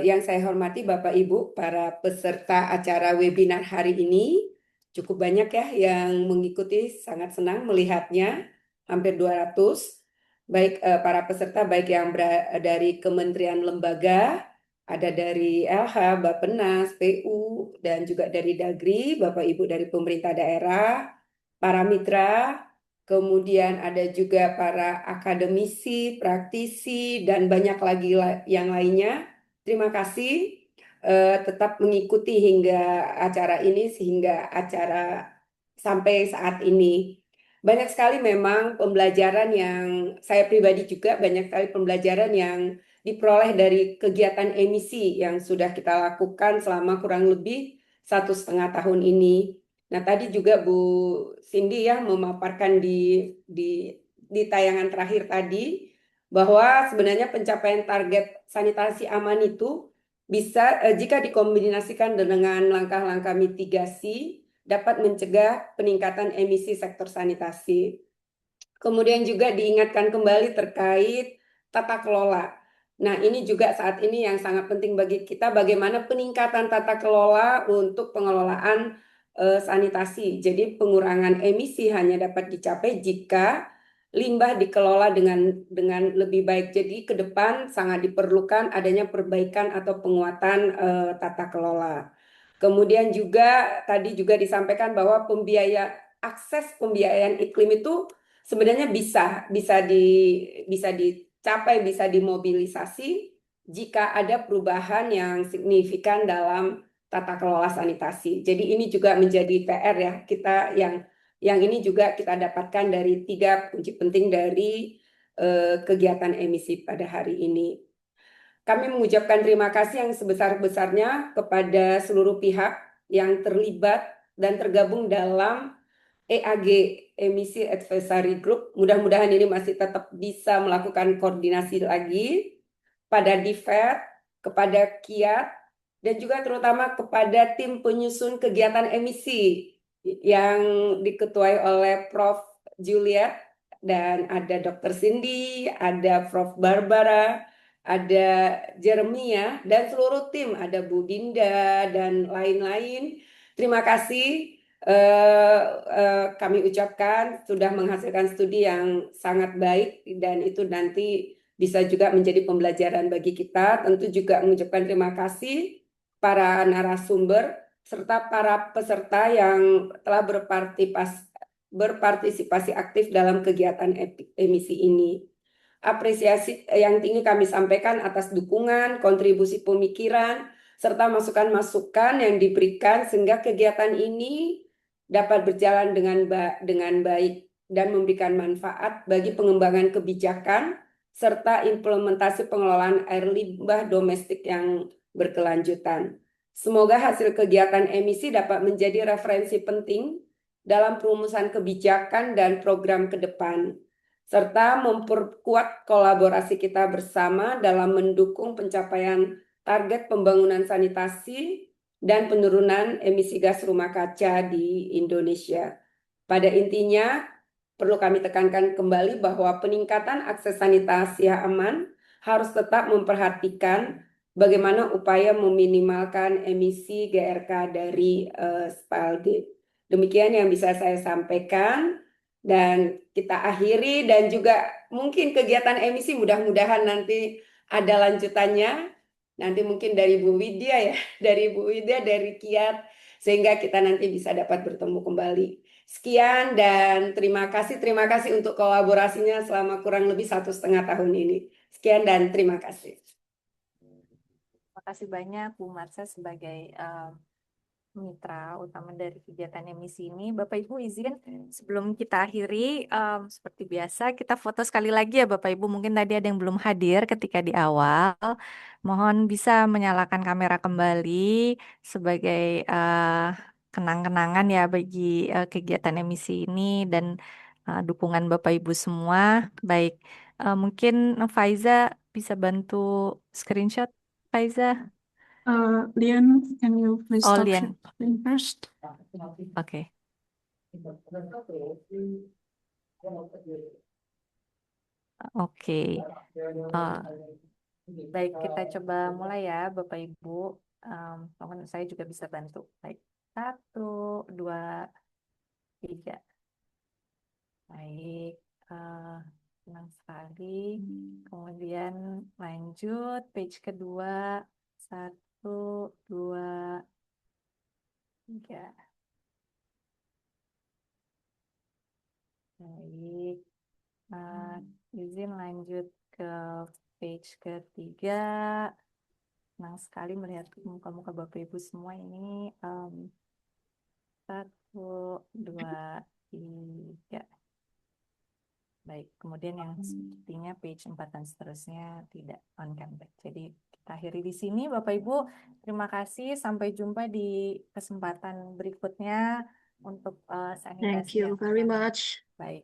yang saya hormati Bapak Ibu, para peserta acara webinar hari ini, cukup banyak ya yang mengikuti, sangat senang melihatnya, hampir 200. Baik para peserta, baik yang dari kementerian lembaga, ada dari LH, Bappenas, PU, dan juga dari Dagri, Bapak Ibu dari pemerintah daerah, para mitra, kemudian ada juga para akademisi, praktisi, dan banyak lagi yang lainnya. Terima kasih tetap mengikuti hingga acara ini, sehingga acara sampai saat ini. Banyak sekali memang pembelajaran yang saya pribadi juga, banyak sekali pembelajaran yang diperoleh dari kegiatan emisi yang sudah kita lakukan selama kurang lebih 1,5 tahun ini. Nah, tadi juga Bu Cindy ya memaparkan di tayangan terakhir tadi bahwa sebenarnya pencapaian target sanitasi aman itu bisa jika dikombinasikan dengan langkah-langkah mitigasi dapat mencegah peningkatan emisi sektor sanitasi. Kemudian juga diingatkan kembali terkait tata kelola. Nah, ini juga saat ini yang sangat penting bagi kita, bagaimana peningkatan tata kelola untuk pengelolaan sanitasi. Jadi pengurangan emisi hanya dapat dicapai jika limbah dikelola dengan lebih baik. Jadi ke depan sangat diperlukan adanya perbaikan atau penguatan tata kelola. Kemudian juga tadi juga disampaikan bahwa akses pembiayaan iklim itu sebenarnya bisa dicapai, bisa dimobilisasi jika ada perubahan yang signifikan dalam tata kelola sanitasi. Jadi ini juga menjadi PR ya kita yang ini juga kita dapatkan dari 3 kunci penting dari kegiatan emisi pada hari ini. Kami mengucapkan terima kasih yang sebesar-besarnya kepada seluruh pihak yang terlibat dan tergabung dalam EAG, Emisi Advisory Group. Mudah-mudahan ini masih tetap bisa melakukan koordinasi lagi pada DIFED, kepada Kiat, dan juga terutama kepada tim penyusun kegiatan emisi yang diketuai oleh Prof. Juliet, dan ada Dr. Cindy, ada Prof. Barbara, ada Jeremia, dan seluruh tim, ada Bu Dinda, dan lain-lain. Terima kasih. Kami ucapkan sudah menghasilkan studi yang sangat baik, dan itu nanti bisa juga menjadi pembelajaran bagi kita. Tentu juga mengucapkan terima kasih para narasumber serta para peserta yang telah berpartisipasi aktif dalam kegiatan emisi ini. Apresiasi yang tinggi kami sampaikan atas dukungan, kontribusi pemikiran, serta masukan-masukan yang diberikan sehingga kegiatan ini dapat berjalan dengan baik dan memberikan manfaat bagi pengembangan kebijakan serta implementasi pengelolaan air limbah domestik yang berkelanjutan. Semoga hasil kegiatan emisi dapat menjadi referensi penting dalam perumusan kebijakan dan program ke depan, serta memperkuat kolaborasi kita bersama dalam mendukung pencapaian target pembangunan sanitasi dan penurunan emisi gas rumah kaca di Indonesia. Pada intinya, perlu kami tekankan kembali bahwa peningkatan akses sanitasi yang aman harus tetap memperhatikan bagaimana upaya meminimalkan emisi GRK dari spalde. Demikian yang bisa saya sampaikan dan kita akhiri, dan juga mungkin kegiatan emisi mudah-mudahan nanti ada lanjutannya. Nanti mungkin dari Bu Widya ya, dari Bu Widya, dari Kiat, sehingga kita nanti bisa dapat bertemu kembali. Sekian dan terima kasih untuk kolaborasinya selama kurang lebih 1,5 tahun ini. Sekian dan terima kasih. Terima kasih banyak Bu Marsha sebagai mitra utama dari kegiatan emisi ini. Bapak Ibu izin sebelum kita akhiri, seperti biasa kita foto sekali lagi ya Bapak Ibu. Mungkin tadi ada yang belum hadir ketika di awal. Mohon bisa menyalakan kamera kembali sebagai kenang-kenangan ya bagi kegiatan emisi ini dan dukungan Bapak Ibu semua. Baik, mungkin Faiza bisa bantu screenshot, Faiza. Lian, can you please Oh, stop Lian. sharing first? Oke. Oke. Baik, kita coba mulai ya, Bapak Ibu. Mungkin saya juga bisa bantu. Baik, 1, 2, 3. Baik, senang sekali. Kemudian lanjut, page kedua. 1, 2, 3. Baik, izin lanjut ke page ketiga. Senang sekali melihat muka-muka Bapak Ibu semua ini. 1, 2, 3. Baik, kemudian yang sepertinya page 4 dan seterusnya tidak on cam. Jadi kita akhiri di sini Bapak Ibu. Terima kasih, sampai jumpa di kesempatan berikutnya untuk sanitasi. Thank you very much. Baik.